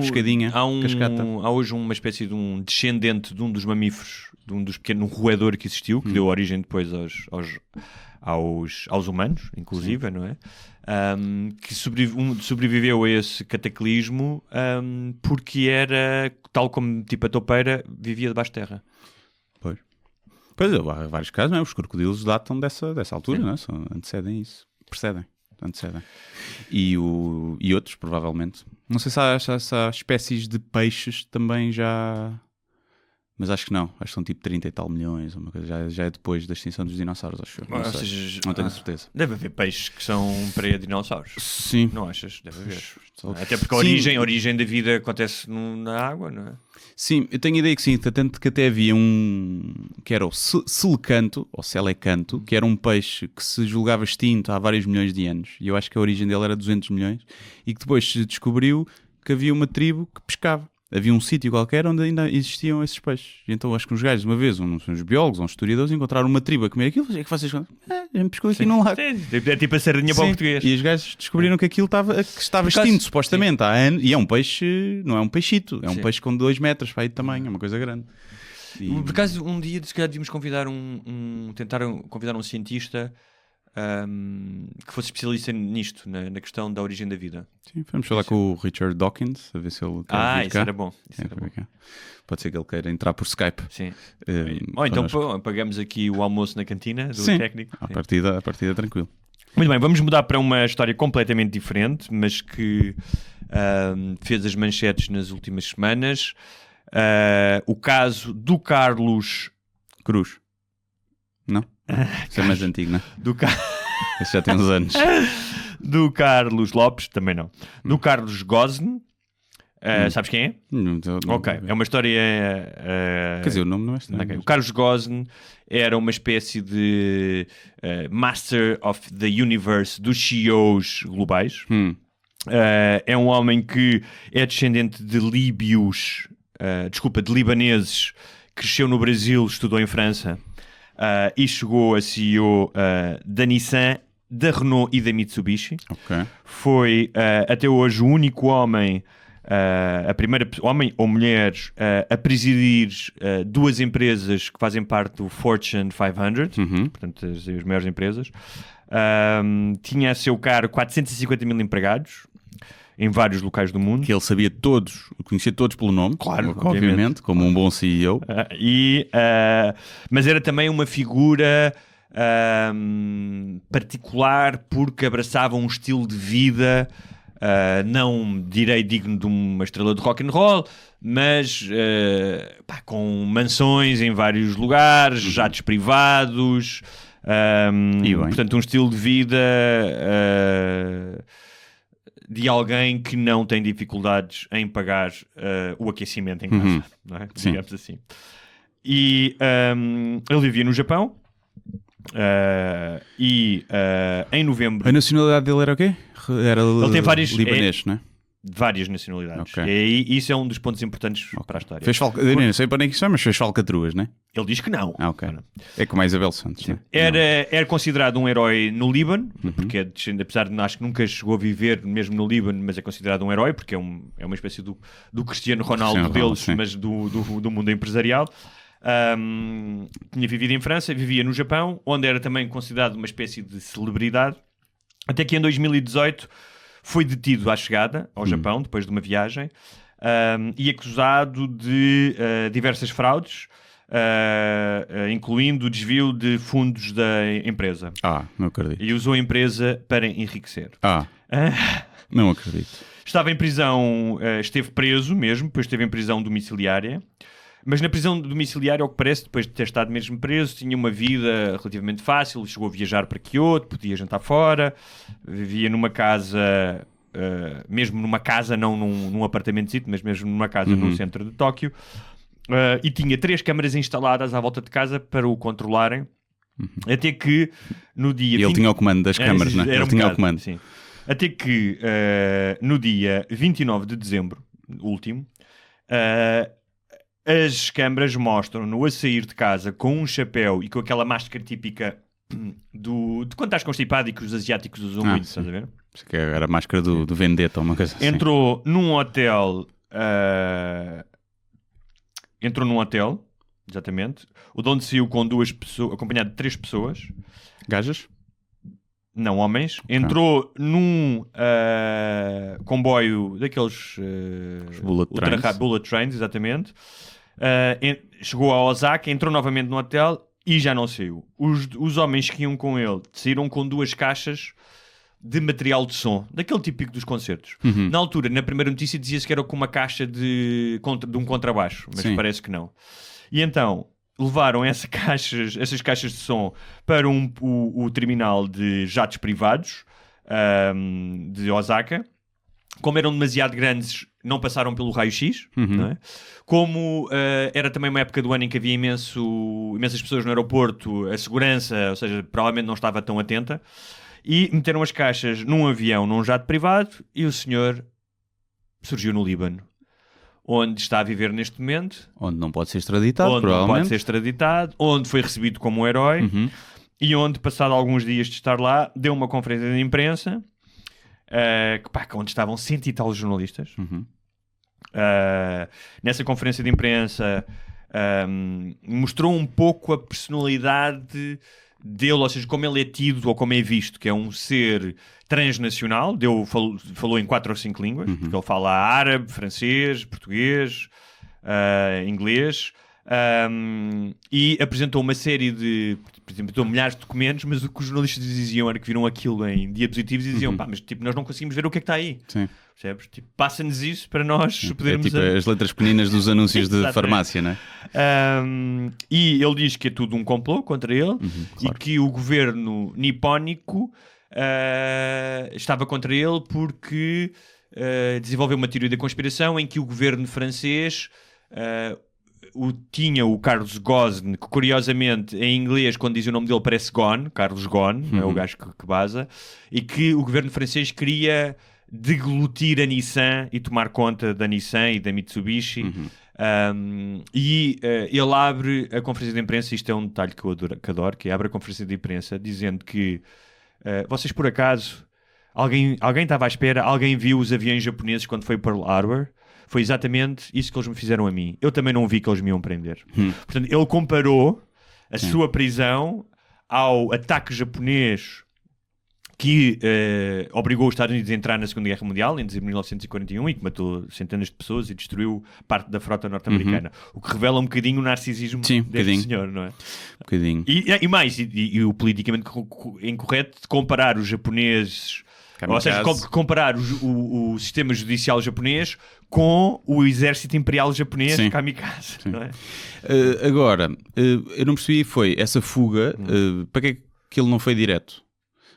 [SPEAKER 2] pescadinha, cascata.
[SPEAKER 1] Há hoje uma espécie de um descendente de um dos mamíferos, de um dos pequenos roedor que existiu, que deu origem depois aos humanos, inclusive, não é? Que sobreviveu a esse cataclismo porque era, tal como tipo a toupeira, vivia debaixo de terra.
[SPEAKER 2] Pois há vários casos, não é? Os crocodilos datam dessa altura, não é? Antecedem isso, antecedem. E outros, provavelmente. Não sei se há espécies de peixes também já Mas acho que não. Acho que são tipo 30 e tal milhões. Uma coisa. Já é depois da extinção dos dinossauros, acho eu. Não sei.
[SPEAKER 1] Seja,
[SPEAKER 2] não tenho certeza.
[SPEAKER 1] Deve haver peixes que são pré-dinossauros.
[SPEAKER 2] Sim.
[SPEAKER 1] Não achas? Deve haver.
[SPEAKER 2] Só-
[SPEAKER 1] Até porque a origem da vida acontece na água, não é?
[SPEAKER 2] Sim, eu tenho a ideia que sim. Tanto que até havia um... que era o selecanto, ou selecanto, que era um peixe que se julgava extinto há vários milhões de anos. E eu acho que a origem dele era 200 milhões. E que depois se descobriu que havia uma tribo que pescava. Havia um sítio qualquer onde ainda existiam esses peixes. E então acho que uns gajos, uma vez, uns biólogos, uns historiadores, encontraram uma tribo a comer aquilo. É que vocês a gente pescou aqui num lago.
[SPEAKER 1] É tipo a sardinha para o português.
[SPEAKER 2] E os gajos descobriram que aquilo estava extinto, supostamente, há anos. E é um peixe, não é um peixito, é um peixe com 2 metros para aí de tamanho, é uma coisa grande. E...
[SPEAKER 1] Por acaso, um dia, se calhar, devíamos convidar tentar convidar um cientista que fosse especialista nisto, na questão da origem da vida.
[SPEAKER 2] Sim, vamos falar com o Richard Dawkins, a ver se ele quer vir
[SPEAKER 1] isso
[SPEAKER 2] cá.
[SPEAKER 1] era bom. Isso era bom.
[SPEAKER 2] Pode ser que ele queira entrar por Skype.
[SPEAKER 1] Sim. Ou então pagamos aqui o almoço na cantina do técnico.
[SPEAKER 2] A partida tranquilo.
[SPEAKER 1] Muito bem, vamos mudar para uma história completamente diferente, mas que fez as manchetes nas últimas semanas. O caso do Carlos
[SPEAKER 2] Cruz. Não? Isso é mais antigo, não é? Esse já tem uns anos.
[SPEAKER 1] Do Carlos Lopes, também não. Do Carlos Gosden. Sabes quem é?
[SPEAKER 2] Não,
[SPEAKER 1] Ok, é uma história...
[SPEAKER 2] Quer dizer, o nome não é estranho.
[SPEAKER 1] Okay. O Carlos Gosden era uma espécie de Master of the Universe dos CEOs globais. É um homem que é descendente de líbios, de libaneses, cresceu no Brasil, estudou em França e chegou a CEO da Nissan, da Renault e da Mitsubishi.
[SPEAKER 2] Okay.
[SPEAKER 1] Foi até hoje o único homem, a primeira homem ou mulher a presidir 2 empresas que fazem parte do Fortune 500, portanto as maiores empresas. Tinha a seu cargo 450 mil empregados em vários locais do mundo.
[SPEAKER 2] Que ele sabia todos, conhecia todos pelo nome,
[SPEAKER 1] claro,
[SPEAKER 2] obviamente, como um bom CEO.
[SPEAKER 1] Mas era também uma figura particular porque abraçava um estilo de vida não direi digno de uma estrela de rock and roll, mas com mansões em vários lugares, jatos privados, portanto um estilo de vida de alguém que não tem dificuldades em pagar o aquecimento em casa, não é? Digamos assim. E ele vivia no Japão em novembro...
[SPEAKER 2] A nacionalidade dele era o quê? Era
[SPEAKER 1] ele tem vários,
[SPEAKER 2] libanês, não é?
[SPEAKER 1] Várias nacionalidades.
[SPEAKER 2] Okay.
[SPEAKER 1] E isso é um dos pontos importantes para a história.
[SPEAKER 2] Eu não sei para nem que isso é, mas fez falcatruas, não é?
[SPEAKER 1] Ele diz que não.
[SPEAKER 2] Okay. É como a Isabel Santos. Né?
[SPEAKER 1] Era considerado um herói no Líbano, porque apesar de acho que nunca chegou a viver mesmo no Líbano, mas é considerado um herói, porque é uma espécie do Cristiano Ronaldo deles, mas do mundo empresarial. Tinha vivido em França, vivia no Japão, onde era também considerado uma espécie de celebridade, até que em 2018 foi detido à chegada ao Japão, depois de uma viagem, e acusado de diversas fraudes, incluindo o desvio de fundos da empresa.
[SPEAKER 2] Não acredito.
[SPEAKER 1] E usou a empresa para enriquecer.
[SPEAKER 2] Não acredito.
[SPEAKER 1] Estava em prisão, esteve preso mesmo, depois esteve em prisão domiciliária. Mas na prisão domiciliária, ao que parece, depois de ter estado mesmo preso, tinha uma vida relativamente fácil, chegou a viajar para Kyoto, podia jantar fora, vivia numa casa, mesmo numa casa, não num apartamentozito, mas mesmo numa casa no centro de Tóquio, e tinha 3 câmaras instaladas à volta de casa para o controlarem, até que no dia...
[SPEAKER 2] E ele tinha o comando das câmaras, não é? Ele tinha o comando.
[SPEAKER 1] Sim. Até que no dia 29 de dezembro, último... as câmaras mostram-no a sair de casa com um chapéu e com aquela máscara típica de quando estás constipado e que os asiáticos usam muito, estás a ver?
[SPEAKER 2] Que era a máscara do Vendetta ou uma coisa assim.
[SPEAKER 1] Entrou num hotel, exatamente, o dono saiu com 2 pessoas, acompanhado de 3 pessoas.
[SPEAKER 2] Gajas?
[SPEAKER 1] Não, homens. Entrou num comboio daqueles bullet trains, exatamente. Chegou a Osaka, entrou novamente no hotel e já não saiu. Os homens que iam com ele saíram com 2 caixas de material de som, daquele típico dos concertos. Na altura, na primeira notícia, dizia-se que era com uma caixa de um contrabaixo, mas parece que não. E então levaram essas caixas de som para o terminal de jatos privados de Osaka. Como eram demasiado grandes, não passaram pelo raio-x, não é? Como era também uma época do ano em que havia imensas pessoas no aeroporto, a segurança, ou seja, provavelmente não estava tão atenta, e meteram as caixas num avião, num jato privado, e o senhor surgiu no Líbano, onde está a viver neste momento.
[SPEAKER 2] Onde não pode ser extraditado,
[SPEAKER 1] onde
[SPEAKER 2] provavelmente.
[SPEAKER 1] não pode ser extraditado, onde foi recebido como um herói, e onde, passado alguns dias de estar lá, deu uma conferência de imprensa, onde estavam 100 e tal jornalistas. Nessa conferência de imprensa mostrou um pouco a personalidade dele, ou seja, como ele é tido ou como é visto, que é um ser transnacional. Falou em 4 ou 5 línguas, porque ele fala árabe, francês, português, inglês, e apresentou uma série de, por exemplo, apresentou milhares de documentos, mas o que os jornalistas diziam era que viram aquilo em diapositivos e diziam, mas tipo, nós não conseguimos ver o que é que está aí.
[SPEAKER 2] Sim.
[SPEAKER 1] Percebes? Tipo, passa-nos isso para nós podermos...
[SPEAKER 2] É tipo as letras pequeninas dos anúncios de farmácia, não é?
[SPEAKER 1] E ele diz que é tudo um complô contra ele, e que o governo nipónico estava contra ele porque desenvolveu uma teoria da conspiração em que o governo francês tinha o Carlos Ghosn, que curiosamente em inglês, quando diz o nome dele, parece Ghosn, Carlos Ghosn, é o gajo que baza, e que o governo francês queria deglutir a Nissan e tomar conta da Nissan e da Mitsubishi. Ele abre a conferência de imprensa, isto é um detalhe que eu adoro, que abre a conferência de imprensa dizendo que vocês por acaso, alguém estava à espera, alguém viu os aviões japoneses quando foi para Pearl Harbor? Foi exatamente isso que eles me fizeram a mim. Eu também não vi que eles me iam prender. Portanto, ele comparou a sua prisão ao ataque japonês que obrigou os Estados Unidos a entrar na Segunda Guerra Mundial em dezembro de 1941 e que matou centenas de pessoas e destruiu parte da frota norte-americana. O que revela um bocadinho o narcisismo deste senhor, não é? Um
[SPEAKER 2] bocadinho.
[SPEAKER 1] E mais, e o politicamente incorreto de comparar os japoneses... Kamikaze. Ou seja, comparar o sistema judicial japonês com o exército imperial japonês, kamikaze. Não é?
[SPEAKER 2] Agora, eu não percebi, foi essa fuga, para que ele não foi direto?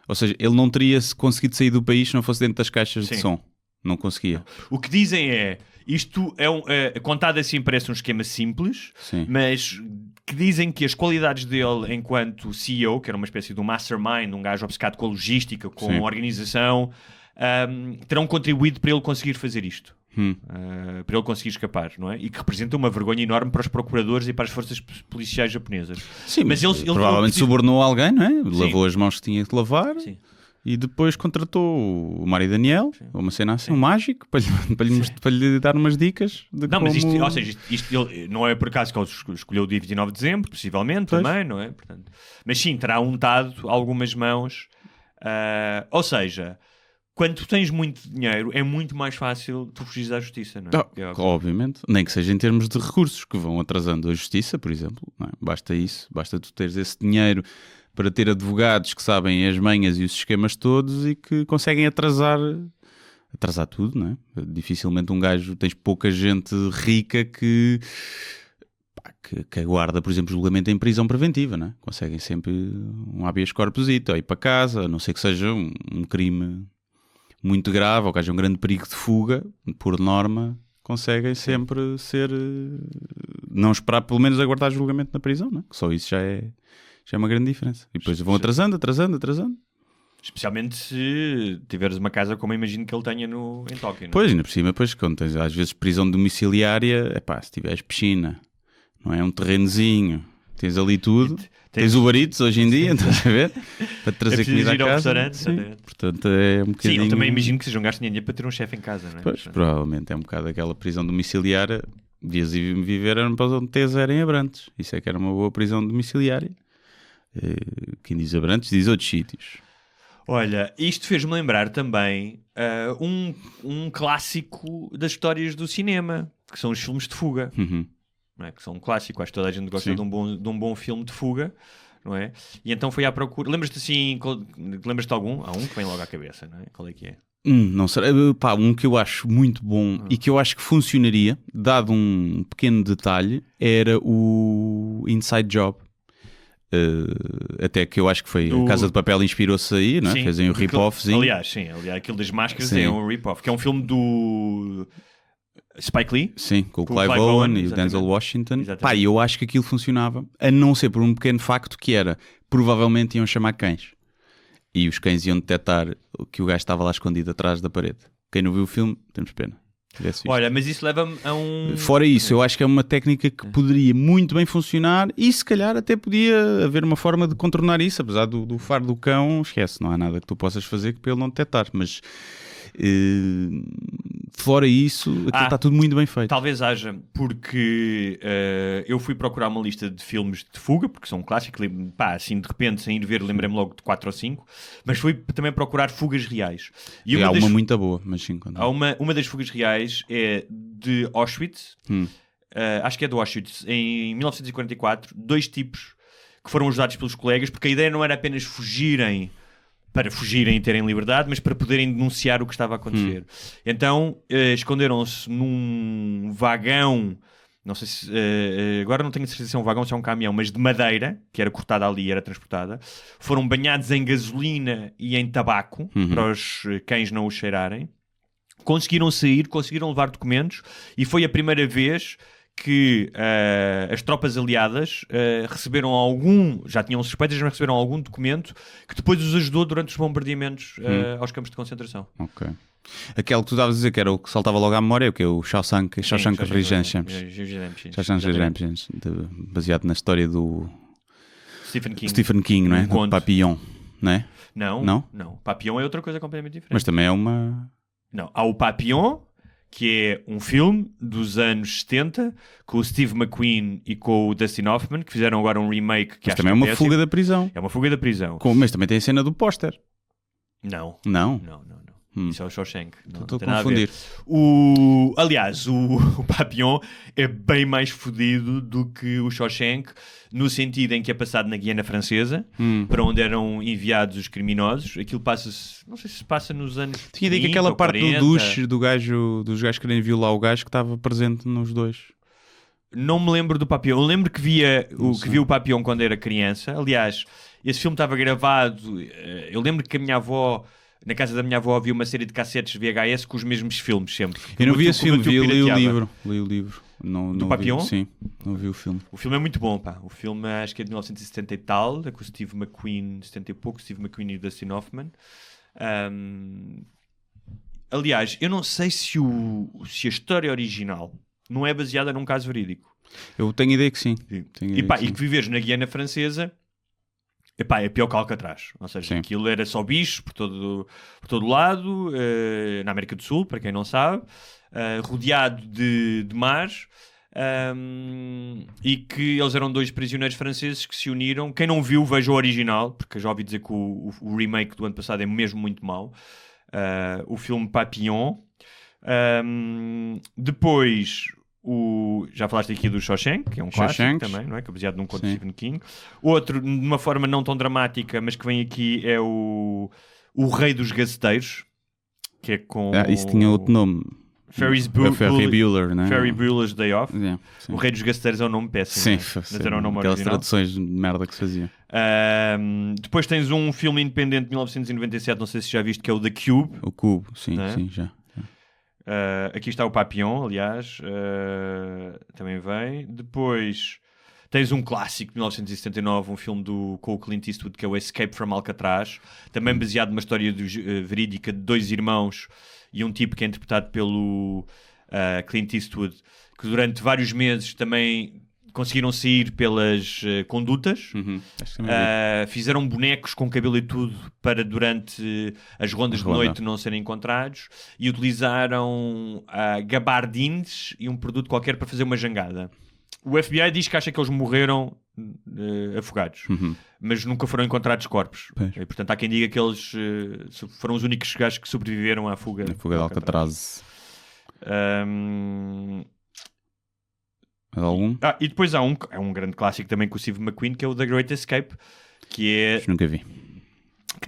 [SPEAKER 2] Ou seja, ele não teria conseguido sair do país se não fosse dentro das caixas de som. Não conseguia.
[SPEAKER 1] O que dizem é, isto contado assim parece um esquema simples, mas que dizem que as qualidades dele enquanto CEO, que era uma espécie de um mastermind, um gajo obcecado com a logística, com a organização, terão contribuído para ele conseguir fazer isto. Para ele conseguir escapar, não é? E que representa uma vergonha enorme para os procuradores e para as forças policiais japonesas.
[SPEAKER 2] Sim, mas ele provavelmente subornou alguém, não é? Lavou as mãos que tinha que lavar.
[SPEAKER 1] Sim.
[SPEAKER 2] E depois contratou o Mário Daniel, uma cena assim, um mágico, para lhe dar umas dicas de como...
[SPEAKER 1] Mas isto, ou seja, isto não é por acaso que ele escolheu o dia 29 de dezembro, possivelmente, também, não é? Portanto, mas sim, terá untado algumas mãos. Ou seja, quando tu tens muito dinheiro, é muito mais fácil tu fugires à justiça, não é?
[SPEAKER 2] Obviamente, nem que seja em termos de recursos que vão atrasando a justiça, por exemplo, não é? Basta isso, basta tu teres esse dinheiro para ter advogados que sabem as manhas e os esquemas todos e que conseguem atrasar tudo, não é? Dificilmente tens pouca gente rica que aguarda, por exemplo, julgamento em prisão preventiva, não é? Conseguem sempre um habeas corpusito, ou ir para casa, a não ser que seja um crime muito grave ou que haja um grande perigo de fuga, por norma, conseguem sempre não esperar, pelo menos aguardar julgamento na prisão, não é? Que só isso já é uma grande diferença. E depois vão atrasando.
[SPEAKER 1] Especialmente se tiveres uma casa como eu imagino que ele tenha em Tóquio. Não é?
[SPEAKER 2] Pois, ainda por cima, quando tens às vezes prisão domiciliária, se tiveres piscina, não é? Um terrenozinho, tens ali tudo. Tens Uber Eats hoje em dia, estás a ver? Para trazer comida à casa. Portanto, é um bocadinho...
[SPEAKER 1] Sim, eu também imagino que seja um gasto de dinheiro para ter um chefe em casa, não é?
[SPEAKER 2] Pois, provavelmente é um bocado aquela prisão domiciliária. Devias viver para onde tens era em Abrantes. Isso é que era uma boa prisão domiciliária. Quem diz Abrantes diz outros sítios.
[SPEAKER 1] Olha, isto fez-me lembrar também um clássico das histórias do cinema, que são os filmes de fuga. Não é? Que são um clássico, acho que toda a gente gosta de um bom filme de fuga, não é? E então foi à procura. Lembras-te assim, lembras-te de algum? Há um que vem logo à cabeça, não é? Qual é que é?
[SPEAKER 2] Não sei. Pá, um que eu acho muito bom e que eu acho que funcionaria, dado um pequeno detalhe, era o Inside Job. Até que eu acho que foi a Casa de Papel inspirou-se aí, não é?
[SPEAKER 1] Sim,
[SPEAKER 2] Fez um rip-offzinho.
[SPEAKER 1] Aliás, aquilo das máscaras é um rip-off, que é um filme do Spike Lee.
[SPEAKER 2] Sim, com o Clive Owen e o Denzel Washington.
[SPEAKER 1] Exatamente.
[SPEAKER 2] Pá, eu acho que aquilo funcionava, a não ser por um pequeno facto que era, provavelmente iam chamar cães. E os cães iam detectar que o gajo estava lá escondido atrás da parede. Quem não viu o filme, temos pena.
[SPEAKER 1] Olha, mas isso leva-me a um...
[SPEAKER 2] Fora isso, eu acho que é uma técnica que poderia muito bem funcionar e se calhar até podia haver uma forma de contornar isso, apesar do faro do cão, esquece, não há nada que tu possas fazer para ele não detectar, mas fora isso, aquilo está tudo muito bem feito.
[SPEAKER 1] Talvez haja, porque eu fui procurar uma lista de filmes de fuga, porque são clássicos, pá, assim de repente, sem ir ver, lembrei-me logo de 4 ou 5, mas fui também procurar fugas reais.
[SPEAKER 2] E há uma muito boa, mas sim.
[SPEAKER 1] Há uma das fugas reais é de Auschwitz, acho que é de Auschwitz, em 1944, 2 tipos que foram ajudados pelos colegas, porque a ideia não era apenas fugirem para fugirem e terem liberdade, mas para poderem denunciar o que estava a acontecer. Então, esconderam-se num vagão, não sei se... agora não tenho certeza se é um vagão ou se é um caminhão, mas de madeira, que era cortada ali e era transportada. Foram banhados em gasolina e em tabaco, para os cães não os cheirarem. Conseguiram sair, conseguiram levar documentos, e foi a primeira vez que as tropas aliadas receberam já tinham suspeitas, mas receberam algum documento que depois os ajudou durante os bombardeamentos aos campos de concentração.
[SPEAKER 2] Ok. Aquele que tu estavas a dizer que era o que saltava logo à memória, que é o Shawshank Redemption, baseado na história do Stephen King, não é? Do Papillon, não é?
[SPEAKER 1] Não. Papillon é outra coisa completamente diferente.
[SPEAKER 2] Mas também é uma...
[SPEAKER 1] Não, há o Papillon, que é um filme dos anos 70 com o Steve McQueen e com o Dustin Hoffman, que fizeram agora um remake que
[SPEAKER 2] mas também é uma fuga da prisão.
[SPEAKER 1] É uma fuga da prisão.
[SPEAKER 2] Mas também tem a cena do póster.
[SPEAKER 1] Não. Isso é o Shawshank.
[SPEAKER 2] Estou a confundir.
[SPEAKER 1] Aliás, o Papillon é bem mais fodido do que o Shawshank, no sentido em que é passado na Guiana Francesa, para onde eram enviados os criminosos. Aquilo passa-se, não sei se passa nos anos 30,
[SPEAKER 2] tinha dito aquela parte
[SPEAKER 1] 40.
[SPEAKER 2] do duche dos gajos querem violar o gajo que estava presente nos dois.
[SPEAKER 1] Não me lembro do Papillon. Eu lembro que via o Papillon quando era criança. Aliás, esse filme estava gravado. Eu lembro que a minha avó... Na casa da minha avó havia uma série de cassetes VHS com os mesmos filmes sempre.
[SPEAKER 2] Eu não vi esse filme, li o livro.
[SPEAKER 1] Do Papillon?
[SPEAKER 2] Sim, não vi o filme.
[SPEAKER 1] O filme é muito bom, pá. O filme acho que é de 1970 e tal, é com o Steve McQueen, 70 e pouco, Steve McQueen e o Dustin Hoffman. Aliás, eu não sei se a história original não é baseada num caso verídico.
[SPEAKER 2] Eu tenho ideia que sim.
[SPEAKER 1] E que viveres na Guiana Francesa... Epá, é pior que Alcatraz, ou seja, aquilo era só bicho por todo lado, na América do Sul, para quem não sabe, rodeado de mares, e que eles eram 2 prisioneiros franceses que se uniram. Quem não viu, veja o original, porque eu já ouvi dizer que o remake do ano passado é mesmo muito mau. O filme Papillon. Depois... já falaste aqui do Shawshank, que é um clássico também, não é? Que é baseado num conto de Stephen King. Outro, de uma forma não tão dramática, mas que vem aqui, é o Rei dos Gaceteiros, que é com...
[SPEAKER 2] isso tinha outro nome.
[SPEAKER 1] Ferry
[SPEAKER 2] Bueller, né?
[SPEAKER 1] Ferry Bueller's Day Off. O Rei dos Gaceteiros é um nome péssimo.
[SPEAKER 2] Sim,
[SPEAKER 1] mas era um nome
[SPEAKER 2] aquelas
[SPEAKER 1] original.
[SPEAKER 2] traduções de merda que se faziam.
[SPEAKER 1] Depois tens um filme independente de 1997, não sei se já viste, que é o The Cube.
[SPEAKER 2] O Cubo, sim, já.
[SPEAKER 1] Aqui está o Papillon, aliás, também vem. Depois tens um clássico de 1979, um filme com o Clint Eastwood, que é o Escape from Alcatraz, também baseado numa história verídica de 2 irmãos e um tipo que é interpretado pelo Clint Eastwood, que durante vários meses também conseguiram sair pelas condutas. Fizeram bonecos com cabelo e tudo para durante as rondas de noite não serem encontrados, e utilizaram gabardines e um produto qualquer para fazer uma jangada. O FBI diz que acha que eles morreram afogados, mas nunca foram encontrados corpos. E, portanto, há quem diga que eles foram os únicos gajos que sobreviveram à fuga.
[SPEAKER 2] A fuga de Alcatraz. Algum?
[SPEAKER 1] E depois há um grande clássico também com o Steve McQueen, que é o The Great Escape, que
[SPEAKER 2] Nunca vi.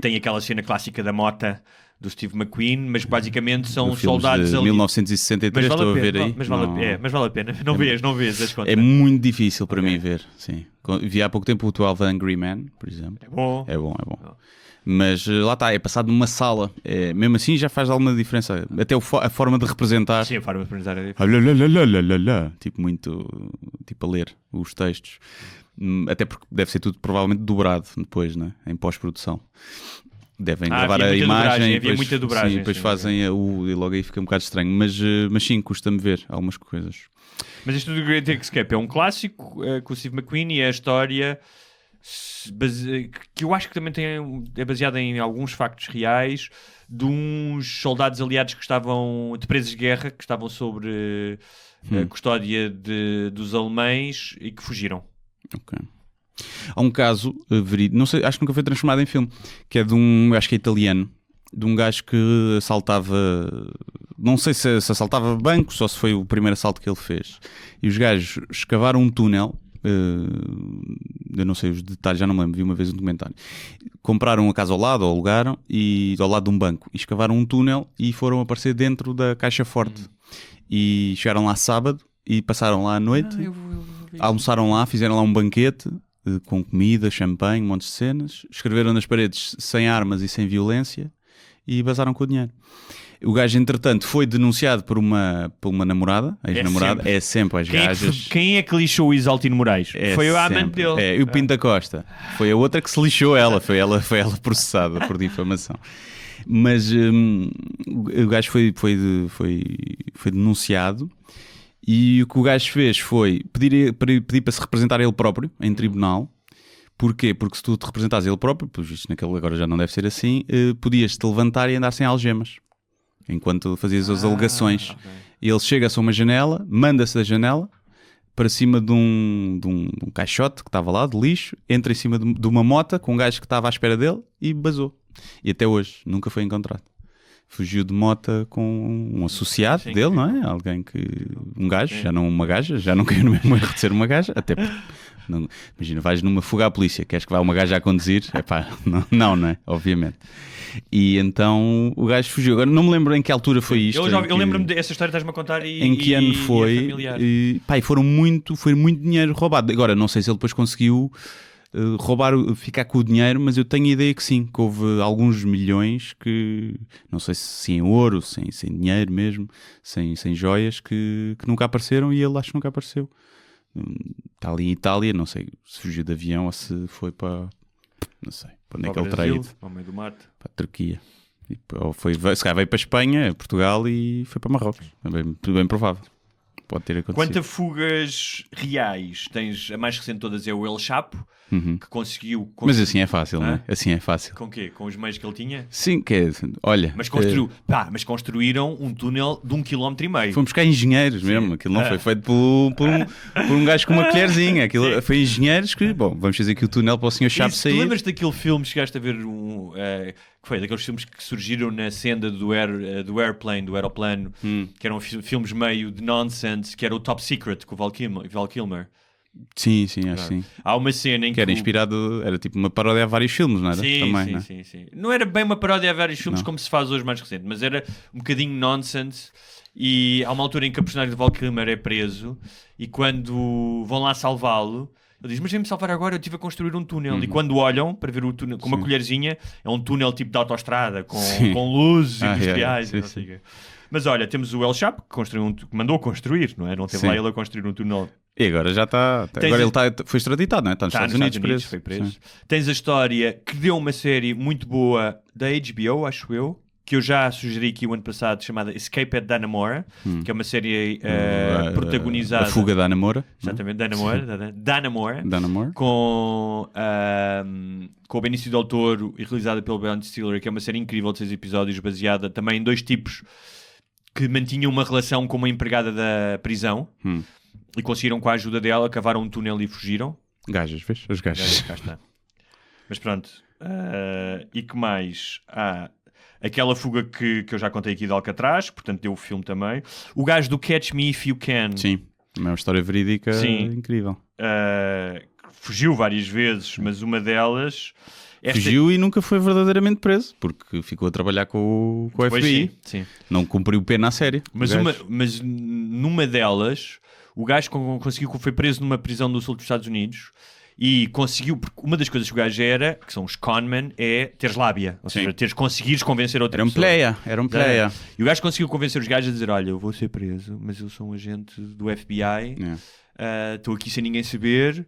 [SPEAKER 1] tem aquela cena clássica da mota do Steve McQueen, mas basicamente são
[SPEAKER 2] Filmes
[SPEAKER 1] soldados
[SPEAKER 2] de
[SPEAKER 1] ali.
[SPEAKER 2] 1963, estou a ver aí.
[SPEAKER 1] Mas vale a pena. Não vês as contas.
[SPEAKER 2] É muito difícil para mim ver, sim. Vi há pouco tempo o 12 Angry Men, por exemplo.
[SPEAKER 1] É bom.
[SPEAKER 2] É bom. Mas lá está, é passado numa sala. Mesmo assim já faz alguma diferença. Até a forma de representar.
[SPEAKER 1] Sim, a forma de representar é diferente.
[SPEAKER 2] Tipo, muito tipo a ler os textos. Até porque deve ser tudo provavelmente dobrado depois, né? Em pós-produção. Devem gravar a imagem e depois,
[SPEAKER 1] muita dobragem,
[SPEAKER 2] sim, depois fazem e logo aí fica um bocado estranho. Mas sim, custa-me ver algumas coisas.
[SPEAKER 1] Mas isto do Great Escape é um clássico com o Steve McQueen e é a história que eu acho que também é baseada em alguns factos reais de uns soldados aliados que estavam de presos de guerra, que estavam sobre a custódia dos alemães e que fugiram.
[SPEAKER 2] Ok. Há um caso verídico, não sei, acho que nunca foi transformado em filme, que é de acho que é italiano, de um gajo que assaltava, não sei se assaltava bancos ou se foi o primeiro assalto que ele fez. E os gajos escavaram um túnel, eu não sei os detalhes, já não me lembro, vi uma vez um documentário. Compraram uma casa ao lado, ou alugaram, e ao lado de um banco, e escavaram um túnel e foram aparecer dentro da caixa forte. E chegaram lá sábado e passaram lá à noite, almoçaram lá, fizeram lá um banquete com comida, champanhe, um monte de cenas, escreveram nas paredes sem armas e sem violência e vazaram com o dinheiro. O gajo, entretanto, foi denunciado por uma namorada, ex-namorada. É sempre as gajas.
[SPEAKER 1] Quem é que lixou o Isaltino Moraes? Foi o amante dele.
[SPEAKER 2] E o Pinto da Costa. Foi a outra que se lixou ela. Foi ela processada por difamação. Mas o gajo foi denunciado. E o que o gajo fez foi pedir para se representar ele próprio em tribunal. Porquê? Porque se tu te representares ele próprio, pois isto naquele agora já não deve ser assim, podias-te levantar e andar sem algemas enquanto fazias as alegações. Okay. Ele chega-se a uma janela, manda-se da janela para cima de um caixote que estava lá, de lixo, entra em cima de uma mota com um gajo que estava à espera dele e basou. E até hoje nunca foi encontrado. Fugiu de mota com um associado dele, não é? Alguém que... Um gajo, já não uma gaja, já não caiu no mesmo erro de ser uma gaja, até porque... Não, imagina, vais numa fuga à polícia, queres que vá uma gaja a conduzir? Epá, não é? Obviamente. E então o gajo fugiu. Agora não me lembro em que altura foi isto.
[SPEAKER 1] Eu lembro-me dessa história, estás-me a contar
[SPEAKER 2] em que ano foi. Foi muito dinheiro roubado. Agora não sei se ele depois conseguiu ficar com o dinheiro, mas eu tenho a ideia que sim, que houve alguns milhões que, não sei se em ouro, sem dinheiro mesmo, sem joias, que nunca apareceram e ele acho que nunca apareceu. Está ali em Itália, não sei se fugiu de avião ou se foi para... Não sei, para onde é que ele terá ido.
[SPEAKER 1] Para o meio do mar.
[SPEAKER 2] Para a Turquia. Ou se calhar veio para a Espanha, Portugal e foi para Marrocos. É bem provável. Pode ter acontecido.
[SPEAKER 1] Quanto a fugas reais, tens a mais recente de todas é o El Chapo, que conseguiu...
[SPEAKER 2] Mas assim é fácil, não é? Assim é fácil.
[SPEAKER 1] Com o quê? Com os meios que ele tinha?
[SPEAKER 2] Sim, olha...
[SPEAKER 1] Mas construíram um túnel de 1,5 km.
[SPEAKER 2] Fomos cá engenheiros mesmo. Aquilo não foi feito por um gajo com uma colherzinha. Aquilo foi engenheiros que, vamos fazer aqui o túnel para o Sr. Chapo sair.
[SPEAKER 1] Tu lembras daquele filme, chegaste a ver que foi daqueles filmes que surgiram na senda do aeroplano, que eram filmes meio de nonsense, que era o Top Secret com o Val Kilmer.
[SPEAKER 2] Sim, acho que sim.
[SPEAKER 1] Há uma cena em que...
[SPEAKER 2] era inspirado, era tipo uma paródia a vários filmes, não era?
[SPEAKER 1] Sim. Não era bem uma paródia a vários filmes como se faz hoje mais recente, mas era um bocadinho nonsense. E há uma altura em que a personagem de Val Kilmer é preso e quando vão lá salvá-lo, ele diz, mas vem-me salvar agora, eu estive a construir um túnel. E quando olham para ver o túnel com uma colherzinha, é um túnel tipo de autoestrada, com luzes industriais e não sei o quê. Mas olha, temos o El Chapo que mandou construir, não é? Não teve lá ele a construir um túnel.
[SPEAKER 2] E agora já está. Agora ele foi extraditado, não é? Está nos Estados Unidos
[SPEAKER 1] foi preso. Sim. Tens a história que deu uma série muito boa da HBO, acho eu, que eu já sugeri aqui o ano passado, chamada Escape at Dannemora, que é uma série protagonizada...
[SPEAKER 2] A Fuga da Dannemora.
[SPEAKER 1] Exatamente, Dannemora. Com o Benício Del Toro e realizada pelo Ben Stiller, que é uma série incrível de 6 episódios, baseada também em 2 tipos que mantinham uma relação com uma empregada da prisão e conseguiram, com a ajuda dela, cavaram um túnel e fugiram.
[SPEAKER 2] Gajas, vês? As gajas.
[SPEAKER 1] Cá está. Mas pronto. E que mais? Aquela fuga que eu já contei aqui de Alcatraz, portanto deu o filme também. O gajo do Catch Me If You Can.
[SPEAKER 2] Sim. É uma história verídica incrível.
[SPEAKER 1] Fugiu várias vezes, mas uma delas...
[SPEAKER 2] Fugiu e nunca foi verdadeiramente preso, porque ficou a trabalhar com o FBI.
[SPEAKER 1] Sim.
[SPEAKER 2] Não cumpriu pena à série.
[SPEAKER 1] Mas numa delas, o gajo conseguiu, foi preso numa prisão do sul dos Estados Unidos e conseguiu, porque uma das coisas que o gajo era, que são os conmen, é teres lábia, ou seja, conseguires convencer outra pessoa.
[SPEAKER 2] Era um player.
[SPEAKER 1] E o gajo conseguiu convencer os gajos a dizer, olha, eu vou ser preso, mas eu sou um agente do FBI, estou aqui sem ninguém saber...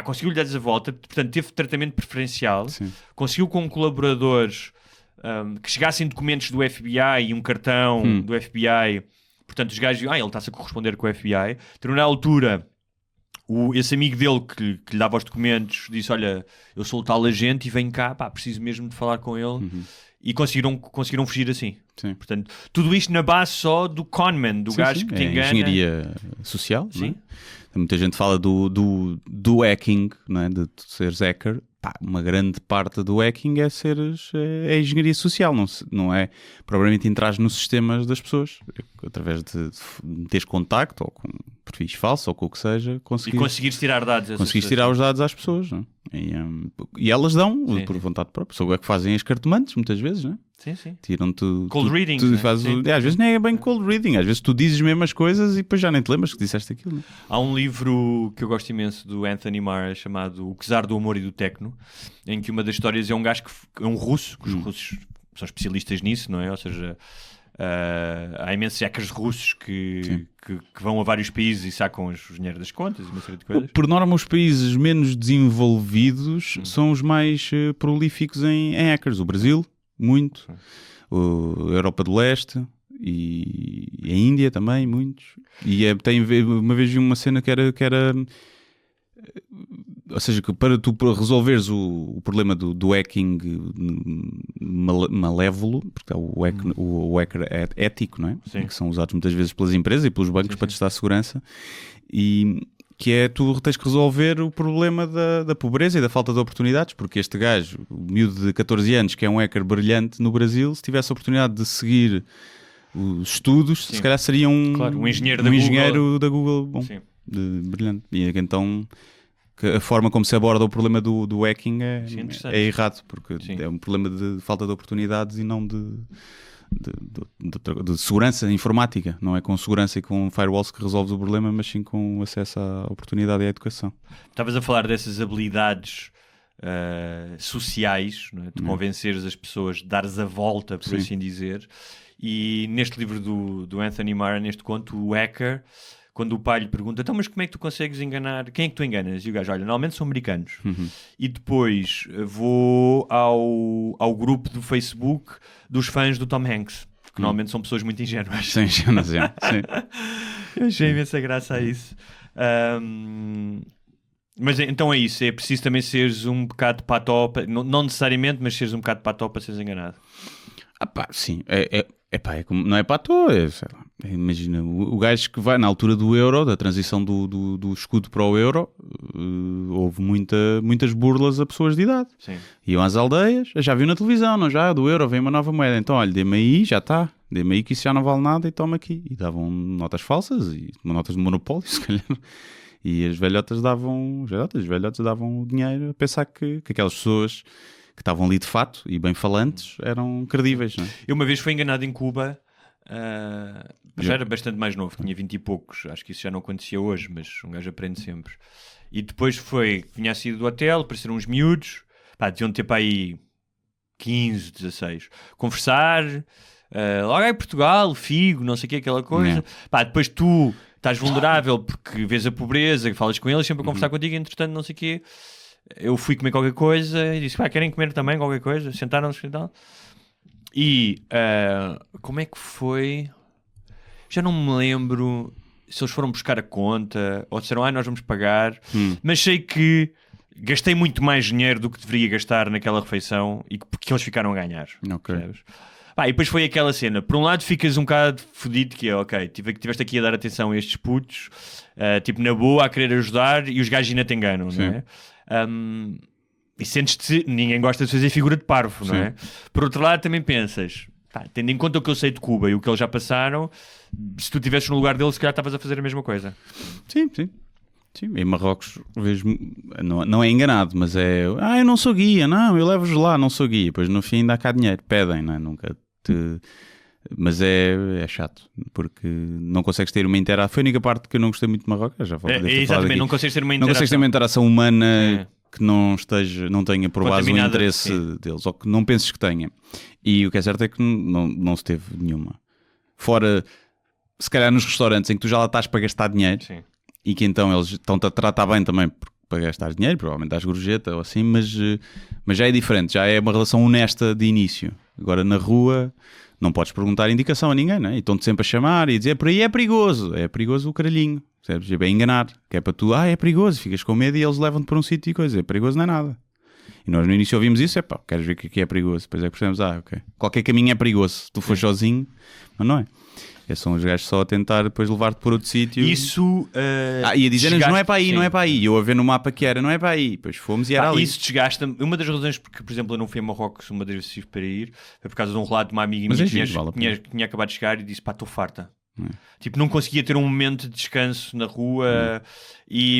[SPEAKER 1] conseguiu-lhe dar a volta, portanto teve tratamento preferencial.
[SPEAKER 2] Sim.
[SPEAKER 1] Conseguiu com colaboradores que chegassem documentos do FBI e um cartão do FBI, portanto os gajos ele está-se a corresponder com o FBI. Então na altura esse amigo dele que lhe dava os documentos disse, olha, eu sou o tal agente e venho cá, preciso mesmo de falar com ele. E conseguiram fugir assim.
[SPEAKER 2] Sim.
[SPEAKER 1] Portanto, tudo isto na base só do conman, do gajo que te engana.
[SPEAKER 2] Engenharia social.
[SPEAKER 1] Sim.
[SPEAKER 2] Muita gente fala do hacking, não é? De seres hacker. Uma grande parte do hacking é engenharia social, não é propriamente entrar nos sistemas das pessoas, através de teres contacto ou com perfis falsos ou com o que seja,
[SPEAKER 1] conseguires tirar dados.
[SPEAKER 2] Conseguires tirar os dados às pessoas, não é? E elas dão, por vontade própria. São o que fazem as cartomantes, muitas vezes, não é?
[SPEAKER 1] Sim.
[SPEAKER 2] Tiram-te
[SPEAKER 1] cold reading.
[SPEAKER 2] Às vezes nem é bem cold reading, às vezes tu dizes mesmo as coisas e depois já nem te lembras que disseste aquilo. Não é?
[SPEAKER 1] Há um livro que eu gosto imenso do Anthony Marr chamado O Czar do Amor e do Tecno, em que uma das histórias é um gajo que é um russo, que os russos são especialistas nisso, não é? Ou seja, há imensos hackers russos que vão a vários países e sacam os dinheiro das contas e uma série de coisas.
[SPEAKER 2] Por norma, os países menos desenvolvidos são os mais prolíficos em hackers. O Brasil, muito. A Europa do Leste e a Índia também, muitos. E uma vez vi uma cena que era ou seja, que para tu resolveres o problema do hacking malévolo, porque o hacker ético, não é?
[SPEAKER 1] Sim.
[SPEAKER 2] Que são usados muitas vezes pelas empresas e pelos bancos para testar a segurança, e que é tu tens que resolver o problema da pobreza e da falta de oportunidades, porque este gajo, o miúdo de 14 anos, que é um hacker brilhante no Brasil, se tivesse a oportunidade de seguir os estudos, se calhar seria um engenheiro da Google bom, brilhante. E então a forma como se aborda o problema do hacking é errado, porque é um problema de falta de oportunidades e não de segurança informática. Não é com segurança e com firewalls que resolves o problema, mas sim com acesso à oportunidade e à educação.
[SPEAKER 1] Estavas a falar dessas habilidades sociais, não é? De convenceres as pessoas, de dares a volta, por assim dizer. E neste livro do Anthony Marr, neste conto, o hacker, quando o pai lhe pergunta, então, mas como é que tu consegues enganar? Quem é que tu enganas? E o gajo, olha, normalmente são americanos. E depois vou ao grupo do Facebook dos fãs do Tom Hanks, que normalmente são pessoas muito ingênuas.
[SPEAKER 2] Sim.
[SPEAKER 1] Eu achei imensa graça a isso. Mas então é isso, é preciso também seres um bocado pató, não necessariamente, mas seres um bocado pató para seres enganado.
[SPEAKER 2] Sim, não é pató, sei lá. Imagina, o gajo que vai na altura do euro, da transição do escudo para o euro, houve muitas burlas a pessoas de idade.
[SPEAKER 1] Sim.
[SPEAKER 2] Iam às aldeias, já viu na televisão, não já? Do euro vem uma nova moeda, então olha, dê-me aí, já está, dê-me aí que isso já não vale nada e toma aqui. E davam notas falsas, e notas de monopólio, se calhar. E as velhotas davam o dinheiro a pensar que aquelas pessoas que estavam ali de fato e bem falantes eram credíveis, não é?
[SPEAKER 1] Eu uma vez fui enganado em Cuba, já era bastante mais novo, tinha 20 e poucos, acho que isso já não acontecia hoje, mas um gajo aprende sempre. E depois vinha a saída do hotel, apareceram uns miúdos, deviam ter para aí 15, 16, conversar, logo em Portugal, figo, não sei o que, aquela coisa. Depois tu estás vulnerável porque vês a pobreza, falas com eles, sempre a conversar contigo, entretanto não sei o quê. Eu fui comer qualquer coisa e disse, querem comer também qualquer coisa? Sentaram-se e tal. E como é que foi? Já não me lembro se eles foram buscar a conta ou disseram, nós vamos pagar. Mas sei que gastei muito mais dinheiro do que deveria gastar naquela refeição e porque eles ficaram a ganhar. Sabes? E depois foi aquela cena. Por um lado ficas um bocado fodido, que é, tiveste aqui a dar atenção a estes putos, tipo na boa, a querer ajudar, e os gajos ainda te enganam, não é? E sentes-te, ninguém gosta de fazer figura de parvo, não é? Por outro lado também pensas, tendo em conta o que eu sei de Cuba e o que eles já passaram, se tu estivesses no lugar deles, se calhar estavas a fazer a mesma coisa.
[SPEAKER 2] Sim. Em Marrocos, vejo, não é enganado, mas é... eu não sou guia, não, eu levo-vos lá, não sou guia. Pois no fim dá cá dinheiro, pedem, não é? Nunca te... Mas é chato, porque não consegues ter uma interação. Foi a única parte que eu não gostei muito de Marrocos, já falei.
[SPEAKER 1] Exatamente, não consegues ter uma interação.
[SPEAKER 2] Não consegues ter uma interação humana que não tenha por base o interesse deles, ou que não penses que tenha. E o que é certo é que não se teve nenhuma. Fora, se calhar nos restaurantes em que tu já lá estás para gastar dinheiro, e que então eles estão-te a tratar bem também para gastar dinheiro, provavelmente dás gorjeta ou assim, mas já é diferente, já é uma relação honesta de início. Agora na rua não podes perguntar indicação a ninguém, não é? E estão-te sempre a chamar e dizer, por aí é perigoso o caralhinho, percebes? É bem enganar, que é para tu, é perigoso, ficas com medo e eles levam-te para um sítio e coisa, é perigoso não é nada. E nós no início ouvimos isso, queres ver que aqui é perigoso, depois é que percebemos, ok, qualquer caminho é perigoso, se tu fores sozinho, mas não é. São os gajos só a tentar depois levar-te por outro sítio.
[SPEAKER 1] Isso...
[SPEAKER 2] e a dizer-nos, não é para aí, não é para aí. Eu a ver no mapa que era, não é para aí. Depois fomos e era ali.
[SPEAKER 1] Isso desgasta-me. Uma das razões porque, por exemplo, eu não fui a Marrocos uma das vezes tive para ir, foi por causa de um relato de uma amiga minha que tinha acabado de chegar e disse, estou farta. Tipo, não conseguia ter um momento de descanso na rua e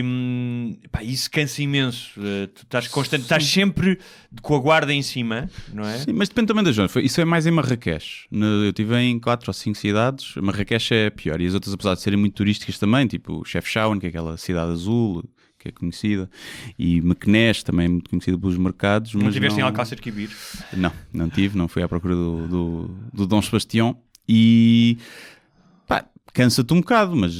[SPEAKER 1] isso cansa imenso. Tu estás constante, estás sempre com a guarda em cima, não é?
[SPEAKER 2] Sim, mas depende também da zona. Isso é mais em Marrakech. Eu estive em 4 ou 5 cidades. Marrakech é pior. E as outras, apesar de serem muito turísticas também, tipo Chefchaouen, que é aquela cidade azul, que é conhecida, e Meknès, também muito conhecida pelos mercados.
[SPEAKER 1] Não estiveste em Alcácer Quibir?
[SPEAKER 2] Não tive. Não fui à procura do Dom Sebastião. E... cansa-te um bocado, mas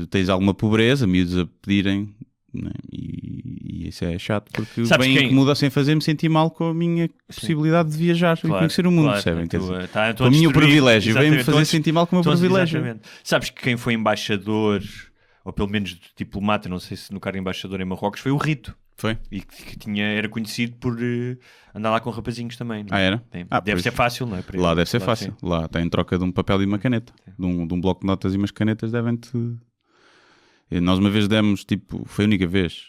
[SPEAKER 2] tens alguma pobreza, miúdos a pedirem, né? E isso é chato, porque bem incomoda sem fazer-me sentir mal com a minha possibilidade de viajar e conhecer o mundo, percebem? Com o meu privilégio, vem-me fazer sentir mal com o meu privilégio.
[SPEAKER 1] Exatamente. Sabes que quem foi embaixador, ou pelo menos diplomata, não sei se no cargo embaixador em Marrocos, foi o Rito.
[SPEAKER 2] Foi?
[SPEAKER 1] E que era conhecido por andar lá com rapazinhos também. Não?
[SPEAKER 2] Era?
[SPEAKER 1] Deve ser fácil, não é?
[SPEAKER 2] Lá deve ser fácil. Sim. Lá tem troca de um papel e uma caneta. De um bloco de notas e umas canetas devem-te... Nós uma vez demos, foi a única vez.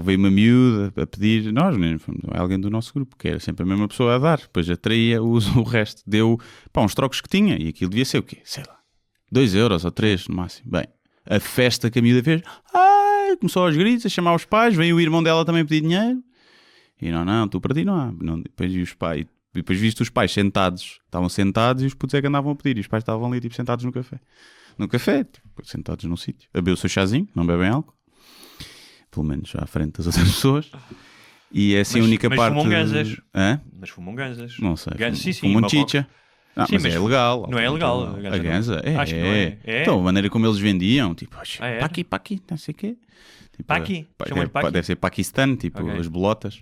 [SPEAKER 2] Veio uma miúda a pedir... Nós, é alguém do nosso grupo, que era sempre a mesma pessoa a dar. Depois atraía o resto. Deu uns trocos que tinha. E aquilo devia ser o quê? Sei lá. 2 euros ou 3 no máximo. Bem, a festa que a miúda fez... começou aos gritos, a chamar os pais, veio o irmão dela também pedir dinheiro, e tu para ti não há. Depois viste os pais estavam sentados e os putos é que andavam a pedir, e os pais estavam ali sentados no café, sentados num sítio, a beber o seu chazinho, não bebem álcool, pelo menos à frente das outras pessoas, e é assim a única parte...
[SPEAKER 1] Mas fumam ganzas.
[SPEAKER 2] Não sei,
[SPEAKER 1] sim,
[SPEAKER 2] fumam chicha.
[SPEAKER 1] Sim,
[SPEAKER 2] mas é legal.
[SPEAKER 1] Não é legal.
[SPEAKER 2] A ganza?
[SPEAKER 1] Acho que não é.
[SPEAKER 2] Então, a maneira como eles vendiam, para aqui, não sei o quê. Deve ser Paquistão, as bolotas.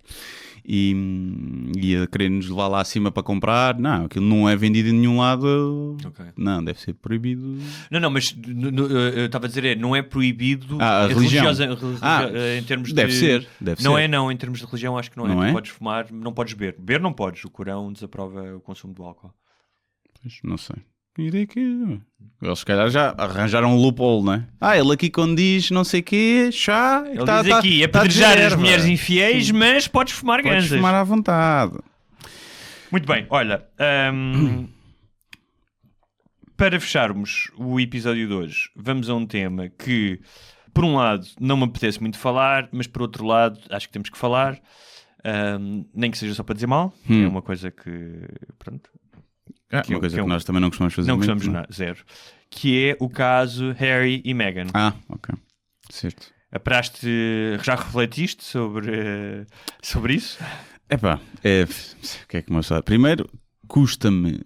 [SPEAKER 2] E a querer-nos levar lá acima para comprar. Não, aquilo não é vendido em nenhum lado. Não, deve ser proibido.
[SPEAKER 1] Não, mas eu estava a dizer, não é proibido
[SPEAKER 2] a religião.
[SPEAKER 1] Em termos
[SPEAKER 2] deve
[SPEAKER 1] de...
[SPEAKER 2] ser.
[SPEAKER 1] Não é, em termos de religião, acho que não é.
[SPEAKER 2] Tu
[SPEAKER 1] podes fumar, não podes beber. Beber não podes, o Corão desaprova o consumo do álcool.
[SPEAKER 2] Não sei. Eles se calhar já arranjaram um loophole, não é? Ele aqui quando diz não sei o quê, chá...
[SPEAKER 1] Ele diz aqui, apedrejar as mulheres infiéis, mas podes fumar ganzas.
[SPEAKER 2] Podes fumar à vontade.
[SPEAKER 1] Muito bem, olha... para fecharmos o episódio de hoje, vamos a um tema que, por um lado, não me apetece muito falar, mas por outro lado, acho que temos que falar. Nem que seja só para dizer mal. É uma coisa que... Pronto...
[SPEAKER 2] uma coisa que nós também não costumamos fazer.
[SPEAKER 1] Não gostamos nada, zero. Que é o caso Harry e Meghan.
[SPEAKER 2] Ok. Certo.
[SPEAKER 1] Já refletiste sobre isso?
[SPEAKER 2] O que é que me sabe? Primeiro, custa-me,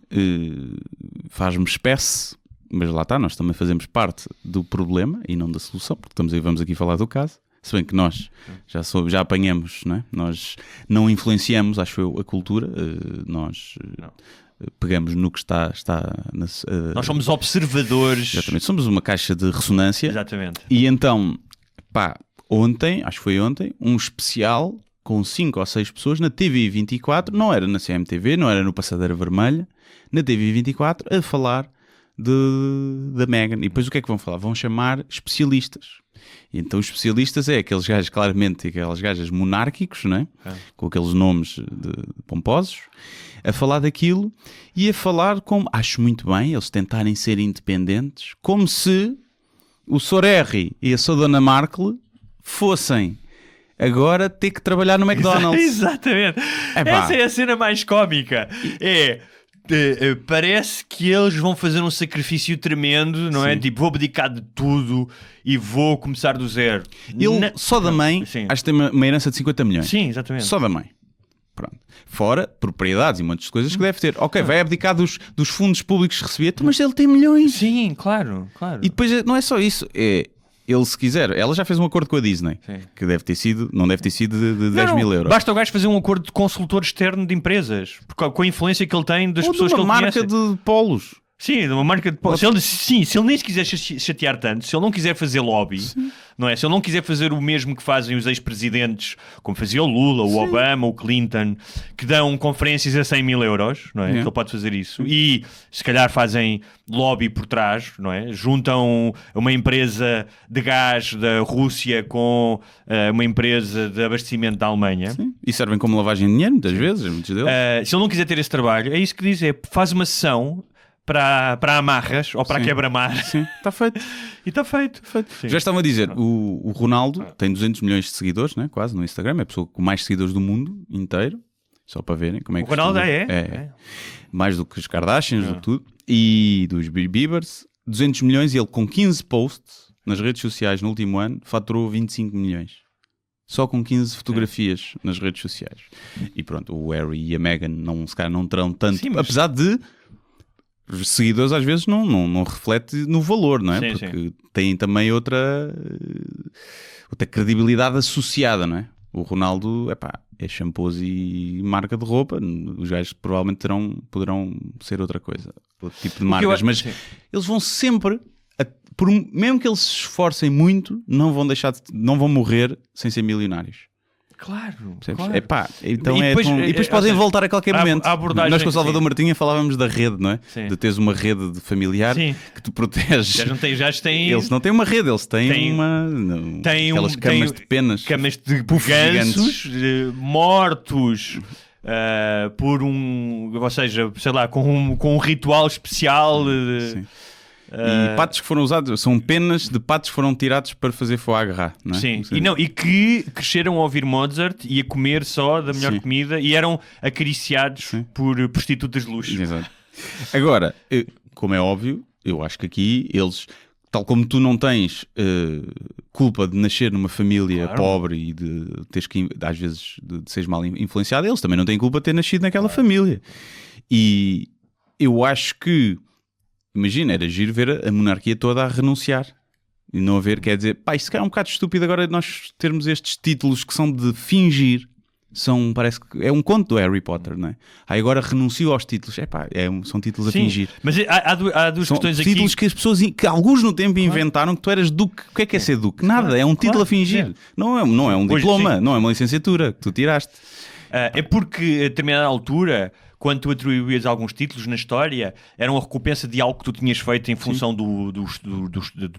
[SPEAKER 2] faz-me espécie, mas lá está, nós também fazemos parte do problema e não da solução, porque vamos aqui falar do caso. Se bem que nós já apanhamos, não é? Nós não influenciamos, acho eu, a cultura. Nós... pegamos no que está
[SPEAKER 1] nós somos observadores.
[SPEAKER 2] Exatamente, somos uma caixa de ressonância.
[SPEAKER 1] Exatamente.
[SPEAKER 2] E então, acho que foi ontem, um especial com 5 ou 6 pessoas na TV24, não era na CMTV, não era no Passadeira Vermelha, na TV24, a falar da Meghan. E depois o que é que vão falar? Vão chamar especialistas. E então os especialistas é aqueles gajos, claramente, aquelas gajas monárquicos, não é? Com aqueles nomes pomposos, a falar daquilo e a falar como, acho muito bem, eles tentarem ser independentes, como se o Sr. Harry e a Sra. Dona Markle fossem agora ter que trabalhar no McDonald's.
[SPEAKER 1] Exatamente. Essa é a cena mais cómica. Parece que eles vão fazer um sacrifício tremendo, não é? Tipo, vou abdicar de tudo e vou começar do zero.
[SPEAKER 2] Ele, só da mãe, acho que tem uma herança de 50 milhões.
[SPEAKER 1] Sim, exatamente.
[SPEAKER 2] Só da mãe. Pronto. Fora propriedades e montes de coisas que deve ter. Ok, vai abdicar dos fundos públicos que recebia, mas ele tem milhões.
[SPEAKER 1] Sim, claro.
[SPEAKER 2] E depois não é só isso, ele, se quiser, ela já fez um acordo com a Disney, que deve ter sido, não deve ter sido de 10 mil euros.
[SPEAKER 1] Basta o gajo fazer um acordo de consultor externo de empresas, com a influência que ele tem das pessoas que ele conhece.
[SPEAKER 2] Ou de uma marca de polos.
[SPEAKER 1] Sim, de uma marca de polos. Se ele nem se quiser chatear tanto, se ele não quiser fazer lobby, não é? Se ele não quiser fazer o mesmo que fazem os ex-presidentes, como fazia o Lula, o Obama, o Clinton, que dão conferências a 100 mil euros, não é? Que ele pode fazer isso. E se calhar fazem lobby por trás, não é? Juntam uma empresa de gás da Rússia com uma empresa de abastecimento da Alemanha.
[SPEAKER 2] Sim. E servem como lavagem de dinheiro, muitas vezes, muitos deles.
[SPEAKER 1] Se ele não quiser ter esse trabalho, é isso que diz, faz uma sessão para amarras ou para quebra-mar.
[SPEAKER 2] Sim, está feito.
[SPEAKER 1] E está feito.
[SPEAKER 2] Já estava a dizer, o Ronaldo tem 200 milhões de seguidores, né? Quase, no Instagram. É a pessoa com mais seguidores do mundo inteiro. Só para verem como é que...
[SPEAKER 1] O Ronaldo é.
[SPEAKER 2] Mais do que os Kardashians, do que tudo. E dos Biebers. 200 milhões e ele com 15 posts nas redes sociais no último ano faturou 25 milhões. Só com 15 fotografias nas redes sociais. E pronto, o Harry e a Meghan se calhar não terão tanto. Sim, mas... Apesar de... Os seguidores às vezes não reflete no valor, não é? Porque têm também outra credibilidade associada, não é? O Ronaldo, é shampoos e marca de roupa. Os gajos provavelmente poderão ser outra coisa, outro tipo de marcas, mas eles vão sempre, mesmo que eles se esforcem muito, não vão morrer sem ser milionários.
[SPEAKER 1] Claro.
[SPEAKER 2] Então e depois podem voltar a qualquer momento. Nós com o Salvador Martinha falávamos da rede, não é?
[SPEAKER 1] Sim.
[SPEAKER 2] De teres uma rede de familiar que te protege.
[SPEAKER 1] Eles
[SPEAKER 2] não têm uma rede, eles têm aquelas camas de penas.
[SPEAKER 1] Camas de gansos mortos por ou seja, sei lá, com um ritual especial.
[SPEAKER 2] Sim. E patos que foram usados, são penas de patos que foram tirados para fazer foie gras, não é?
[SPEAKER 1] Sim, e que cresceram a ouvir Mozart e a comer só da melhor comida e eram acariciados por prostitutas de luxo.
[SPEAKER 2] Exato. Agora, como é óbvio, eu acho que aqui eles, tal como tu não tens culpa de nascer numa família pobre e de teres que, às vezes, de seres mal influenciado, eles também não têm culpa de ter nascido naquela família. E eu acho que imagina, era giro ver a monarquia toda a renunciar e não haver, quer dizer, isto é um bocado estúpido agora nós termos estes títulos que são de fingir, parece que é um conto do Harry Potter, não é? Agora renuncio aos títulos, são títulos a fingir.
[SPEAKER 1] Mas há duas questões aqui.
[SPEAKER 2] Títulos que as pessoas, que alguns no tempo inventaram, que tu eras duque. O que é ser duque? Nada, é um título a fingir. Não é um diploma, não é uma licenciatura que tu tiraste.
[SPEAKER 1] É porque a determinada altura, quando tu atribuías alguns títulos na história, era uma recompensa de algo que tu tinhas feito em função do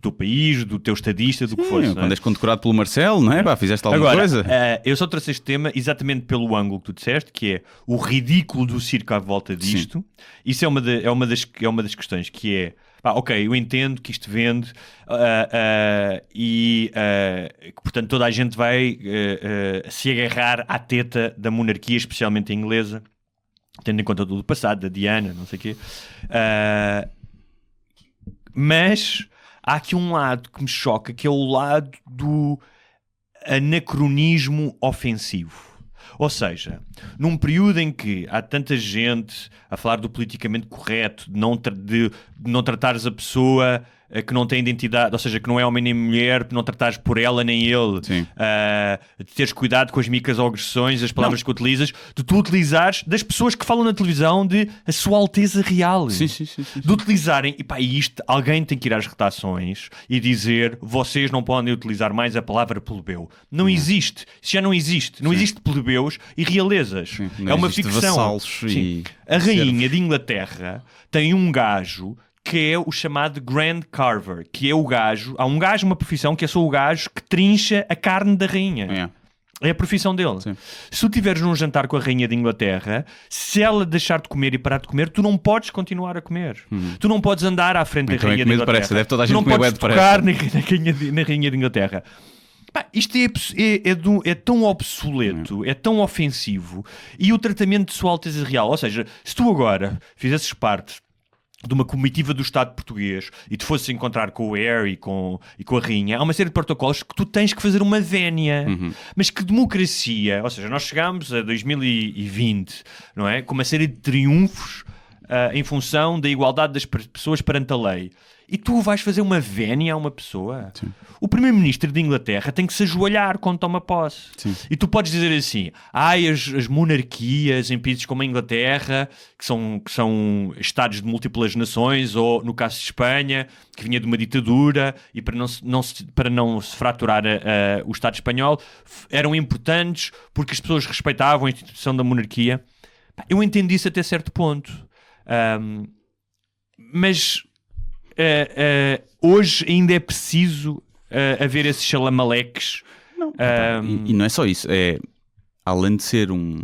[SPEAKER 1] teu país, do teu estadista, do que fosse.
[SPEAKER 2] Quando és condecorado pelo Marcelo, não é? Fizeste alguma coisa.
[SPEAKER 1] Eu só trouxe este tema exatamente pelo ângulo que tu disseste, que é o ridículo do circo à volta disto. Sim. Isso é uma das questões, que é... ok, eu entendo que isto vende e portanto toda a gente vai se agarrar à teta da monarquia, especialmente a inglesa, tendo em conta tudo o passado, da Diana, não sei o quê. Mas há aqui um lado que me choca, que é o lado do anacronismo ofensivo. Ou seja, num período em que há tanta gente a falar do politicamente correto, de não tratares a pessoa que não tem identidade, ou seja, que não é homem nem mulher, de não tratares por ela nem ele, de teres cuidado com as microagressões, as palavras que utilizas, de tu utilizares das pessoas que falam na televisão de a sua alteza real.
[SPEAKER 2] Sim.
[SPEAKER 1] De utilizarem, isto, alguém tem que ir às redações e dizer, vocês não podem utilizar mais a palavra plebeu. Não existe. Isso já não existe. Não existe plebeus e realezas. É uma ficção.
[SPEAKER 2] Vassalos
[SPEAKER 1] a rainha de Inglaterra tem um gajo que é o chamado Grand Carver, que é o gajo... Há um gajo, uma profissão, que é só o gajo que trincha a carne da rainha. É a profissão dele.
[SPEAKER 2] Sim.
[SPEAKER 1] Se tu estiveres num jantar com a rainha de Inglaterra, se ela deixar de comer e parar de comer, tu não podes continuar a comer. Tu não podes andar à frente da
[SPEAKER 2] Então
[SPEAKER 1] rainha de Inglaterra.
[SPEAKER 2] depressa. Deve toda a
[SPEAKER 1] Tu
[SPEAKER 2] gente
[SPEAKER 1] não
[SPEAKER 2] comer
[SPEAKER 1] podes
[SPEAKER 2] bué depressa.
[SPEAKER 1] tocar na rainha de Inglaterra. Pá, isto é tão obsoleto, é tão ofensivo. E o tratamento de Sua Alteza Real, ou seja, se tu agora fizesses parte de uma comitiva do Estado português e te fosses encontrar com o Harry e com a rainha, há uma série de protocolos que tu tens que fazer uma vénia. Mas que democracia, ou seja, nós chegámos a 2020, não é? Com uma série de triunfos em função da igualdade das pessoas perante a lei. E tu vais fazer uma vénia a uma pessoa?
[SPEAKER 2] Sim.
[SPEAKER 1] O primeiro-ministro de Inglaterra tem que se ajoelhar quando toma posse.
[SPEAKER 2] Sim.
[SPEAKER 1] E tu podes dizer assim, as monarquias em países como a Inglaterra, que são estados de múltiplas nações, ou no caso de Espanha, que vinha de uma ditadura, e para não se fraturar o Estado espanhol, eram importantes porque as pessoas respeitavam a instituição da monarquia. Eu entendi isso até certo ponto. Mas... hoje ainda é preciso haver esses xalamaleques.
[SPEAKER 2] Não. E não é só isso. Além de ser o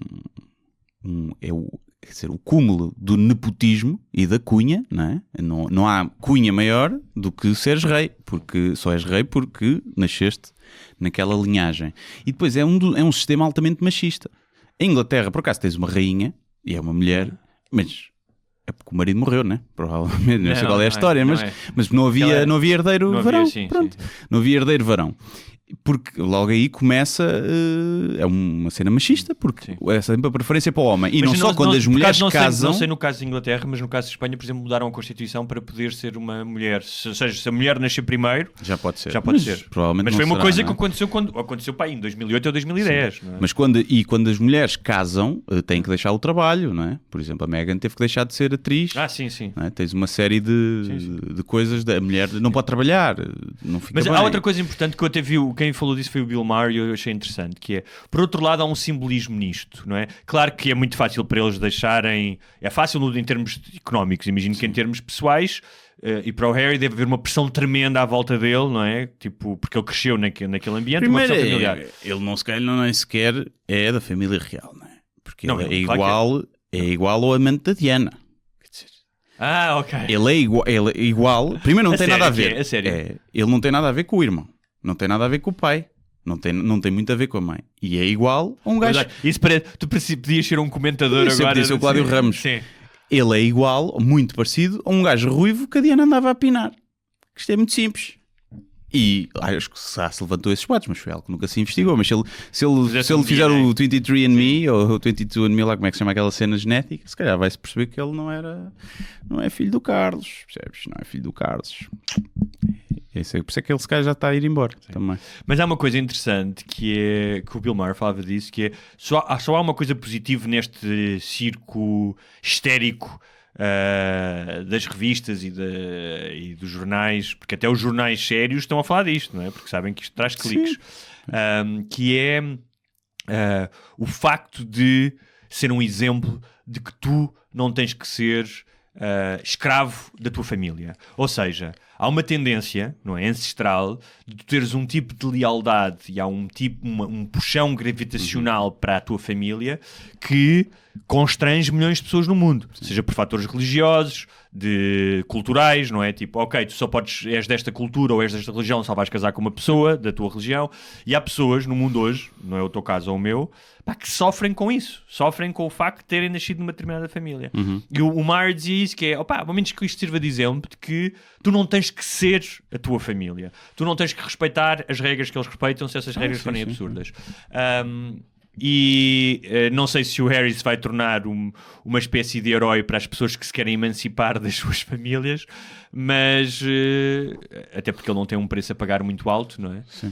[SPEAKER 2] cúmulo do nepotismo e da cunha, não é? Não há cunha maior do que seres rei, porque só és rei porque nasceste naquela linhagem. E depois é um sistema altamente machista. Em Inglaterra, por acaso, tens uma rainha e é uma mulher, mas... É porque o marido morreu, né? Provavelmente, não sei qual é a história, mas não havia herdeiro varão. Não havia herdeiro varão. Porque logo aí começa é uma cena machista, porque é sempre a preferência para o homem. E mas não só quando as mulheres casam...
[SPEAKER 1] Não sei no caso de Inglaterra, mas no caso de Espanha, por exemplo, mudaram a Constituição para poder ser uma mulher. Ou seja, se a mulher nascer primeiro...
[SPEAKER 2] Já pode ser.
[SPEAKER 1] Provavelmente mas foi uma coisa que aconteceu em 2008 ou 2010. Não é?
[SPEAKER 2] Mas quando as mulheres casam, têm que deixar o trabalho, não é? Por exemplo, a Meghan teve que deixar de ser atriz.
[SPEAKER 1] Sim.
[SPEAKER 2] Não é? Tens uma série de coisas... A mulher não pode trabalhar, não fica
[SPEAKER 1] mas
[SPEAKER 2] bem.
[SPEAKER 1] Há outra coisa importante que eu até vi... Quem falou disso foi o Bill Maher e eu achei interessante, que é, por outro lado, há um simbolismo nisto, não é? Claro que é muito fácil para eles deixarem... É fácil em termos económicos, imagino que em termos pessoais, e para o Harry deve haver uma pressão tremenda à volta dele, não é? Tipo, porque ele cresceu naquele ambiente,
[SPEAKER 2] primeiro,
[SPEAKER 1] uma pressão familiar.
[SPEAKER 2] Ele não nem sequer é da família real, não é? Porque
[SPEAKER 1] não,
[SPEAKER 2] ele é igual ao amante da Diana.
[SPEAKER 1] Ok.
[SPEAKER 2] Ele é igual... Primeiro, não tem nada a ver.
[SPEAKER 1] É sério?
[SPEAKER 2] Ele não tem nada a ver com o irmão. Não tem nada a ver com o pai. Não tem muito a ver com a mãe. E é igual a um gajo...
[SPEAKER 1] Isso tu podias ser um comentador
[SPEAKER 2] agora... Eu podia ser o Cláudio Ramos.
[SPEAKER 1] Sim.
[SPEAKER 2] Ele é igual, muito parecido, a um gajo ruivo que a Diana andava a pinar. Isto é muito simples. E acho que se levantou esses boatos, mas foi algo que nunca se investigou. Mas se ele fizer o 23andMe ou o 22andMe, lá como é que se chama aquela cena genética, se calhar vai-se perceber que ele não é filho do Carlos, percebes? Não é filho do Carlos. Por isso é que ele se calhar já está a ir embora também.
[SPEAKER 1] Mas há uma coisa interessante que o Bill Maher falava disso, que é só há uma coisa positiva neste circo histérico das revistas e dos jornais, porque até os jornais sérios estão a falar disto, não é? Porque sabem que isto traz cliques, que é o facto de ser um exemplo de que tu não tens que ser escravo da tua família. Ou seja, há uma tendência, não é, ancestral, de tu teres um tipo de lealdade e há um puxão gravitacional para a tua família que constrange milhões de pessoas no mundo, seja por fatores religiosos, culturais, não é? Tipo, ok, tu só és desta cultura ou és desta religião, só vais casar com uma pessoa da tua religião. E há pessoas no mundo hoje, não é o teu caso ou o meu, que sofrem com isso, sofrem com o facto de terem nascido numa determinada família. E o Maher dizia isso, que é, ao menos que isto sirva de exemplo de que tu não tens que ser a tua família, tu não tens que respeitar as regras que eles respeitam se essas regras forem absurdas. E não sei se o Harry se vai tornar uma espécie de herói para as pessoas que se querem emancipar das suas famílias, mas até porque ele não tem um preço a pagar muito alto, não é?
[SPEAKER 2] Sim.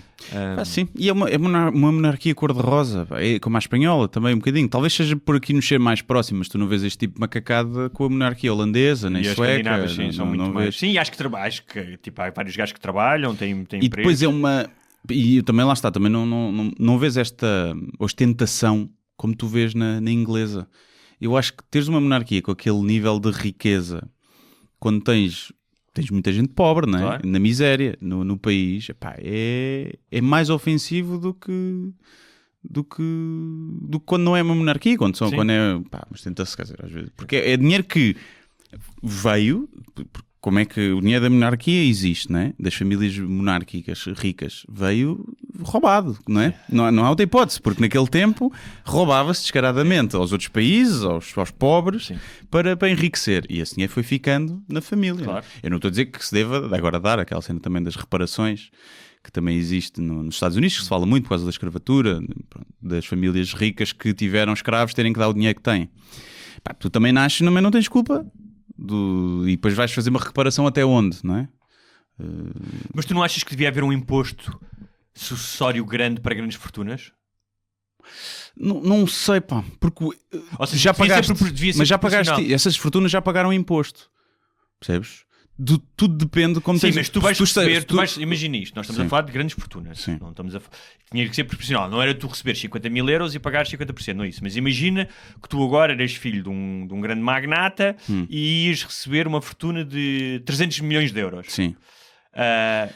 [SPEAKER 2] Sim. E é uma monarquia cor-de-rosa, é como a espanhola também um bocadinho. Talvez seja por aqui nos ser mais próximo, mas tu não vês este tipo de macacada com a monarquia holandesa, nem sueca.
[SPEAKER 1] Sim, são muito mais. Sim, acho que tipo, há vários gajos que trabalham, têm
[SPEAKER 2] e depois é uma... E também lá está, também não vês esta ostentação como tu vês na inglesa. Eu acho que teres uma monarquia com aquele nível de riqueza quando tens muita gente pobre, não é?
[SPEAKER 1] Claro.
[SPEAKER 2] Na miséria, no país, epá, é mais ofensivo do que quando não é uma monarquia, quando é, pá, mas tenta-se, quer dizer, às vezes, porque é dinheiro que veio, como é que o dinheiro da monarquia existe, não é? Das famílias monárquicas ricas, veio roubado, não é? Não há outra hipótese, porque naquele tempo roubava-se descaradamente aos outros países, aos pobres, para enriquecer, e esse dinheiro foi ficando na família.
[SPEAKER 1] Claro.
[SPEAKER 2] Eu não estou a dizer que se deva agora dar aquela cena também das reparações, que também existe nos Estados Unidos, que se fala muito por causa da escravatura, das famílias ricas que tiveram escravos terem que dar o dinheiro que têm. Pá, tu também nasces, também não tens culpa. E depois vais fazer uma reparação até onde, não é?
[SPEAKER 1] Mas tu não achas que devia haver um imposto sucessório grande para grandes fortunas?
[SPEAKER 2] Não sei, pá. Porque
[SPEAKER 1] Ou seja,
[SPEAKER 2] já pagaste,
[SPEAKER 1] devia ser
[SPEAKER 2] mas já pagaste,
[SPEAKER 1] proporcional.
[SPEAKER 2] essas fortunas já pagaram imposto. Percebes? Tudo depende de como
[SPEAKER 1] Sim,
[SPEAKER 2] tens...
[SPEAKER 1] mas tu vais receber, imagina isto, nós estamos
[SPEAKER 2] Sim.
[SPEAKER 1] a falar de grandes fortunas.
[SPEAKER 2] Sim.
[SPEAKER 1] Não estamos tinha que ser proporcional, não era tu receber 50 mil euros e pagares 50%, não é isso. Mas imagina que tu agora eres filho de um grande magnata e ias receber uma fortuna de 300 milhões de euros.
[SPEAKER 2] Sim.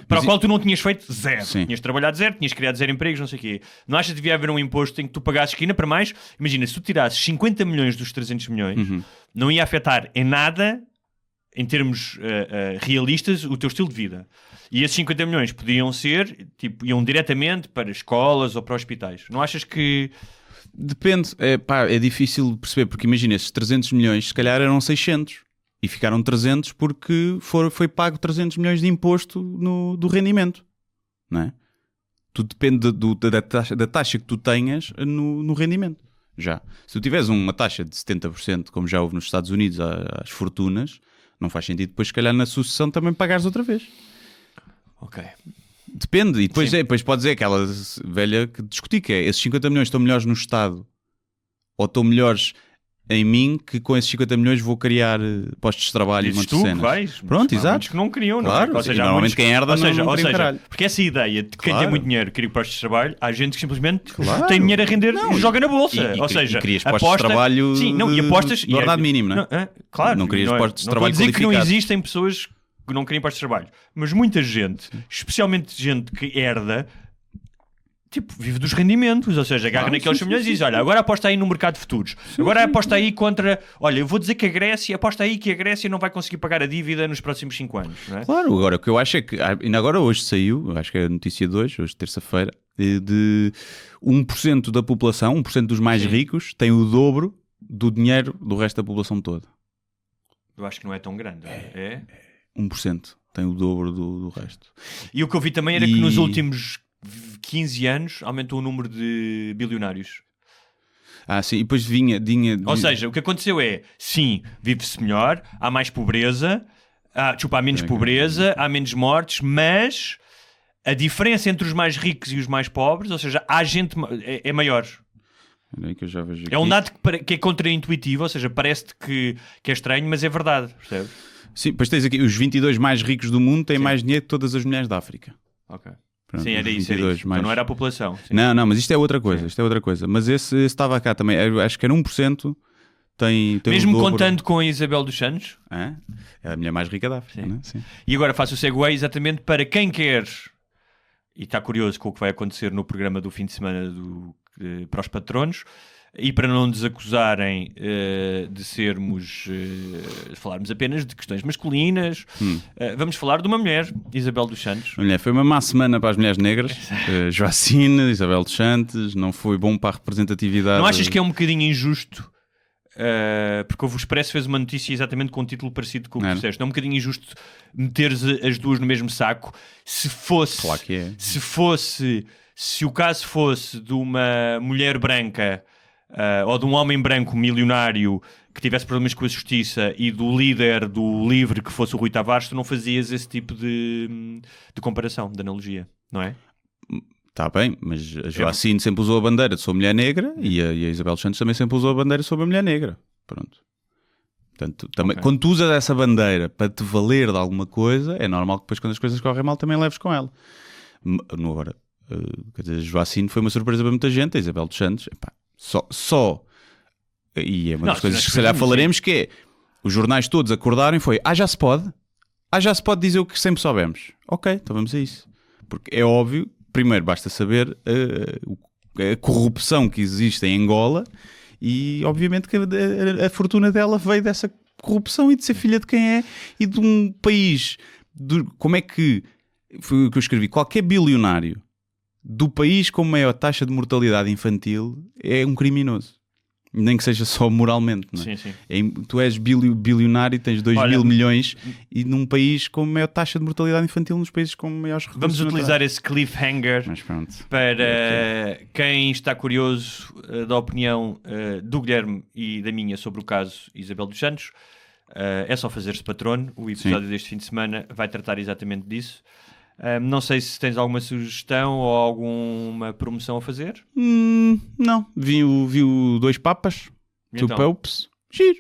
[SPEAKER 1] Para o qual tu não tinhas feito zero.
[SPEAKER 2] Sim.
[SPEAKER 1] Tinhas trabalhado zero, tinhas criado zero empregos, não sei o quê. Não achas que devia haver um imposto em que tu pagasses que ainda para mais? Imagina, se tu tirasses 50 milhões dos 300 milhões, não ia afetar em nada, em termos realistas, o teu estilo de vida. E esses 50 milhões podiam ser, iam diretamente para escolas ou para hospitais. Não achas que...
[SPEAKER 2] Depende. É difícil de perceber, porque imagina, esses 300 milhões se calhar eram 600 e ficaram 300 porque foi pago 300 milhões de imposto do rendimento, não é? Tudo depende da taxa que tu tenhas no rendimento. Já. Se tu tiveres uma taxa de 70%, como já houve nos Estados Unidos às fortunas, não faz sentido depois, se calhar, na sucessão também pagares outra vez.
[SPEAKER 1] Ok.
[SPEAKER 2] Depende. E depois pode dizer aquela velha que discuti, que é, esses 50 milhões estão melhores no Estado ou estão melhores em mim, que com esses 50 milhões vou criar postos de trabalho e
[SPEAKER 1] Dizes
[SPEAKER 2] montes de cenas.
[SPEAKER 1] vais,
[SPEAKER 2] Pronto,
[SPEAKER 1] mas há
[SPEAKER 2] exato.
[SPEAKER 1] muitos que não queriam,
[SPEAKER 2] Claro,
[SPEAKER 1] não é? Ou seja,
[SPEAKER 2] normalmente quem herda não
[SPEAKER 1] ou
[SPEAKER 2] queria
[SPEAKER 1] seja,
[SPEAKER 2] caralho.
[SPEAKER 1] porque essa ideia de que quem
[SPEAKER 2] Claro.
[SPEAKER 1] tem muito dinheiro cria postos de trabalho, há gente que simplesmente
[SPEAKER 2] Claro.
[SPEAKER 1] tem dinheiro a render e joga na bolsa.
[SPEAKER 2] E
[SPEAKER 1] ou seja,
[SPEAKER 2] crias postos de trabalho
[SPEAKER 1] e apostas...
[SPEAKER 2] de ordenado mínimo, não é?
[SPEAKER 1] Claro.
[SPEAKER 2] Não crias postos de trabalho
[SPEAKER 1] estou a dizer que não
[SPEAKER 2] qualificados.
[SPEAKER 1] existem pessoas que não querem postos de trabalho. Mas muita gente, especialmente gente que herda, vive dos rendimentos, ou seja, agarra naqueles milhões e diz, olha, agora aposta aí no mercado de futuros, agora aposta aí contra, olha, eu vou dizer que aposta aí que a Grécia não vai conseguir pagar a dívida nos próximos 5 anos, não é?
[SPEAKER 2] Claro, agora o que eu acho é que, ainda agora hoje saiu, acho que é a notícia de hoje terça-feira, de 1% da população, 1% dos mais ricos, tem o dobro do dinheiro do resto da população toda.
[SPEAKER 1] Eu acho que não é tão grande, é?
[SPEAKER 2] 1% tem o dobro do resto.
[SPEAKER 1] E o que eu vi também era que nos últimos 15 anos aumentou o número de bilionários.
[SPEAKER 2] Sim, e depois vinha...
[SPEAKER 1] Ou seja, o que aconteceu é, sim, vive-se melhor, há mais pobreza, há menos pobreza, há menos mortes, mas a diferença entre os mais ricos e os mais pobres, ou seja, há gente... é maior.
[SPEAKER 2] Que eu já vejo aqui.
[SPEAKER 1] É um dado que é contraintuitivo, ou seja, parece-te que é estranho, mas é verdade, percebes?
[SPEAKER 2] Sim, depois tens aqui os 22 mais ricos do mundo têm mais dinheiro que todas as mulheres da África.
[SPEAKER 1] Ok.
[SPEAKER 2] Pronto,
[SPEAKER 1] Sim, era isso.
[SPEAKER 2] mais...
[SPEAKER 1] Então não era a população. Sim.
[SPEAKER 2] Não, mas isto é outra coisa. Isto é outra coisa. Mas esse estava cá também. Eu acho que era 1%. Tem
[SPEAKER 1] mesmo
[SPEAKER 2] o dobro.
[SPEAKER 1] contando com a Isabel dos Santos.
[SPEAKER 2] É a mulher mais rica da África.
[SPEAKER 1] Sim.
[SPEAKER 2] Né? Sim.
[SPEAKER 1] E agora faço o segue exatamente para quem quer, e está curioso com o que vai acontecer no programa do fim de semana para os patronos, e para não nos acusarem de sermos falarmos apenas de questões masculinas, vamos falar de uma mulher, Isabel dos Santos.
[SPEAKER 2] Mulher, foi uma má semana para as mulheres negras. Joacine, Isabel dos Santos, não foi bom para a representatividade.
[SPEAKER 1] Não achas que é um bocadinho injusto? Porque o Expresso fez uma notícia exatamente com um título parecido com o que disseste. Não é um bocadinho injusto meteres as duas no mesmo saco? Se fosse,
[SPEAKER 2] claro que é.
[SPEAKER 1] Se o caso fosse de uma mulher branca ou de um homem branco milionário que tivesse problemas com a justiça e do líder do LIVRE que fosse o Rui Tavares, tu não fazias esse tipo de comparação, de analogia, não é?
[SPEAKER 2] Está bem, mas a Joacine sempre usou a bandeira de sou mulher negra e a Isabel dos Santos também sempre usou a bandeira de sou mulher negra. Pronto. Portanto, também, quando tu usas essa bandeira para te valer de alguma coisa, é normal que depois quando as coisas correm mal também leves com ela. Agora, quer dizer, a Joacine foi uma surpresa para muita gente, a Isabel dos Santos, epá, só e é uma das coisas que se calhar falaremos, que é os jornais todos acordarem foi: já se pode? Já se pode dizer o que sempre soubemos. Ok, então vamos a isso. Porque é óbvio, primeiro basta saber a corrupção que existe em Angola e obviamente que a fortuna dela veio dessa corrupção e de ser filha de quem é e de um país. Como é que, foi o que eu escrevi, qualquer bilionário do país com maior taxa de mortalidade infantil é um criminoso. Nem que seja só moralmente, não é?
[SPEAKER 1] Sim.
[SPEAKER 2] Tu és bilionário e tens 2 mil milhões e num país com maior taxa de mortalidade infantil, nos países com maiores recursos.
[SPEAKER 1] Vamos utilizar esse cliffhanger para quem está curioso da opinião do Guilherme e da minha sobre o caso Isabel dos Santos. É só fazer-se patrono. O episódio deste fim de semana vai tratar exatamente disso. Não sei se tens alguma sugestão ou alguma promoção a fazer.
[SPEAKER 2] Não, vi o Dois Papas,
[SPEAKER 1] Então?
[SPEAKER 2] do Popes. Giro,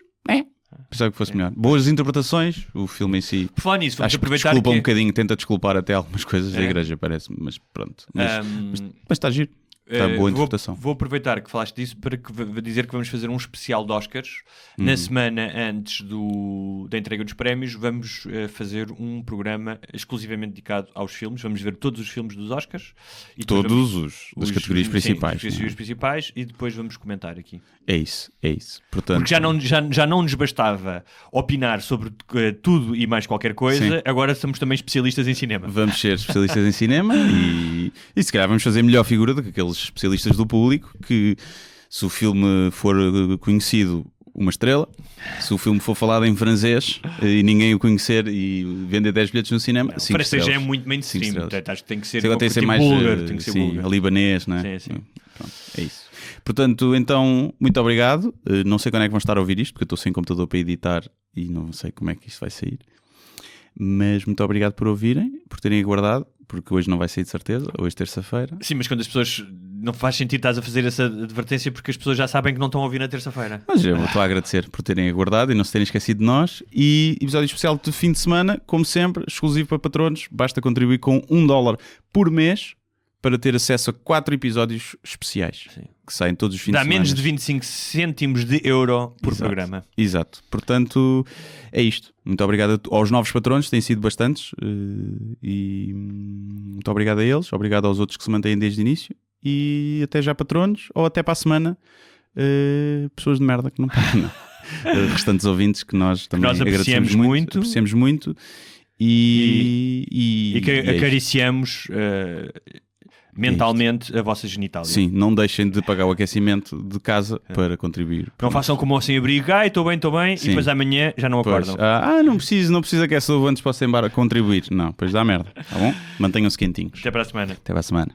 [SPEAKER 2] pensava que fosse melhor. Boas interpretações, o filme em si.
[SPEAKER 1] Por falar nisso, vamos
[SPEAKER 2] Acho que
[SPEAKER 1] aproveitar
[SPEAKER 2] desculpa
[SPEAKER 1] que...
[SPEAKER 2] um bocadinho, tenta desculpar até algumas coisas da igreja, parece-me, mas pronto. Mas está giro. Está boa interpretação.
[SPEAKER 1] Vou aproveitar que falaste disso para dizer que vamos fazer um especial de Oscars. Na semana antes da entrega dos prémios, vamos fazer um programa exclusivamente dedicado aos filmes. Vamos ver todos os filmes dos Oscars. E
[SPEAKER 2] das categorias principais.
[SPEAKER 1] Sim, das categorias principais e depois vamos comentar aqui.
[SPEAKER 2] É isso. Portanto,
[SPEAKER 1] Porque já não nos bastava opinar sobre tudo e mais qualquer coisa, agora somos também especialistas em cinema.
[SPEAKER 2] Vamos ser especialistas em cinema e se calhar vamos fazer melhor figura do que aqueles especialistas do público que, se o filme for conhecido, 1 estrela, se o filme for falado em francês e ninguém o conhecer e vender 10 bilhetes no cinema, 5 estrelas.
[SPEAKER 1] Francês já é muito mainstream, acho que tem que ser
[SPEAKER 2] mais
[SPEAKER 1] búlgaro, tem que ser búlgaro.
[SPEAKER 2] libanês, não é?
[SPEAKER 1] Sim.
[SPEAKER 2] Pronto, é isso. Portanto, então, muito obrigado. Não sei quando é que vão estar a ouvir isto, porque eu estou sem computador para editar e não sei como é que isto vai sair. Mas muito obrigado por ouvirem, por terem aguardado, porque hoje não vai sair de certeza, hoje terça-feira.
[SPEAKER 1] Sim, mas quando as pessoas... Não faz sentido estás a fazer essa advertência porque as pessoas já sabem que não estão a ouvir na terça-feira.
[SPEAKER 2] Mas eu estou a agradecer por terem aguardado e não se terem esquecido de nós. E episódio especial de fim de semana, como sempre, exclusivo para patronos. Basta contribuir com $1 por mês para ter acesso a 4 episódios especiais. Sim. Que saem todos os fins de semana.
[SPEAKER 1] Dá menos de 25 cêntimos de euro por programa.
[SPEAKER 2] Exato. Portanto, é isto. Muito obrigado aos novos patronos, têm sido bastantes. E muito obrigado a eles. Obrigado aos outros que se mantêm desde o início. E até já, patronos, ou até para a semana, pessoas de merda que não pagam. Restantes ouvintes que nós também agradecemos muito. Apreciamos muito e
[SPEAKER 1] que acariciamos mentalmente a vossa genitália.
[SPEAKER 2] Sim, não deixem de pagar o aquecimento de casa para contribuir.
[SPEAKER 1] Não façam como ao sem-abrigo, estou bem, e depois amanhã já não acordam.
[SPEAKER 2] Não preciso aquecer o antes para contribuir. Não, depois dá merda, tá bom? Mantenham-se quentinhos.
[SPEAKER 1] Até para a semana.
[SPEAKER 2] Até para a semana.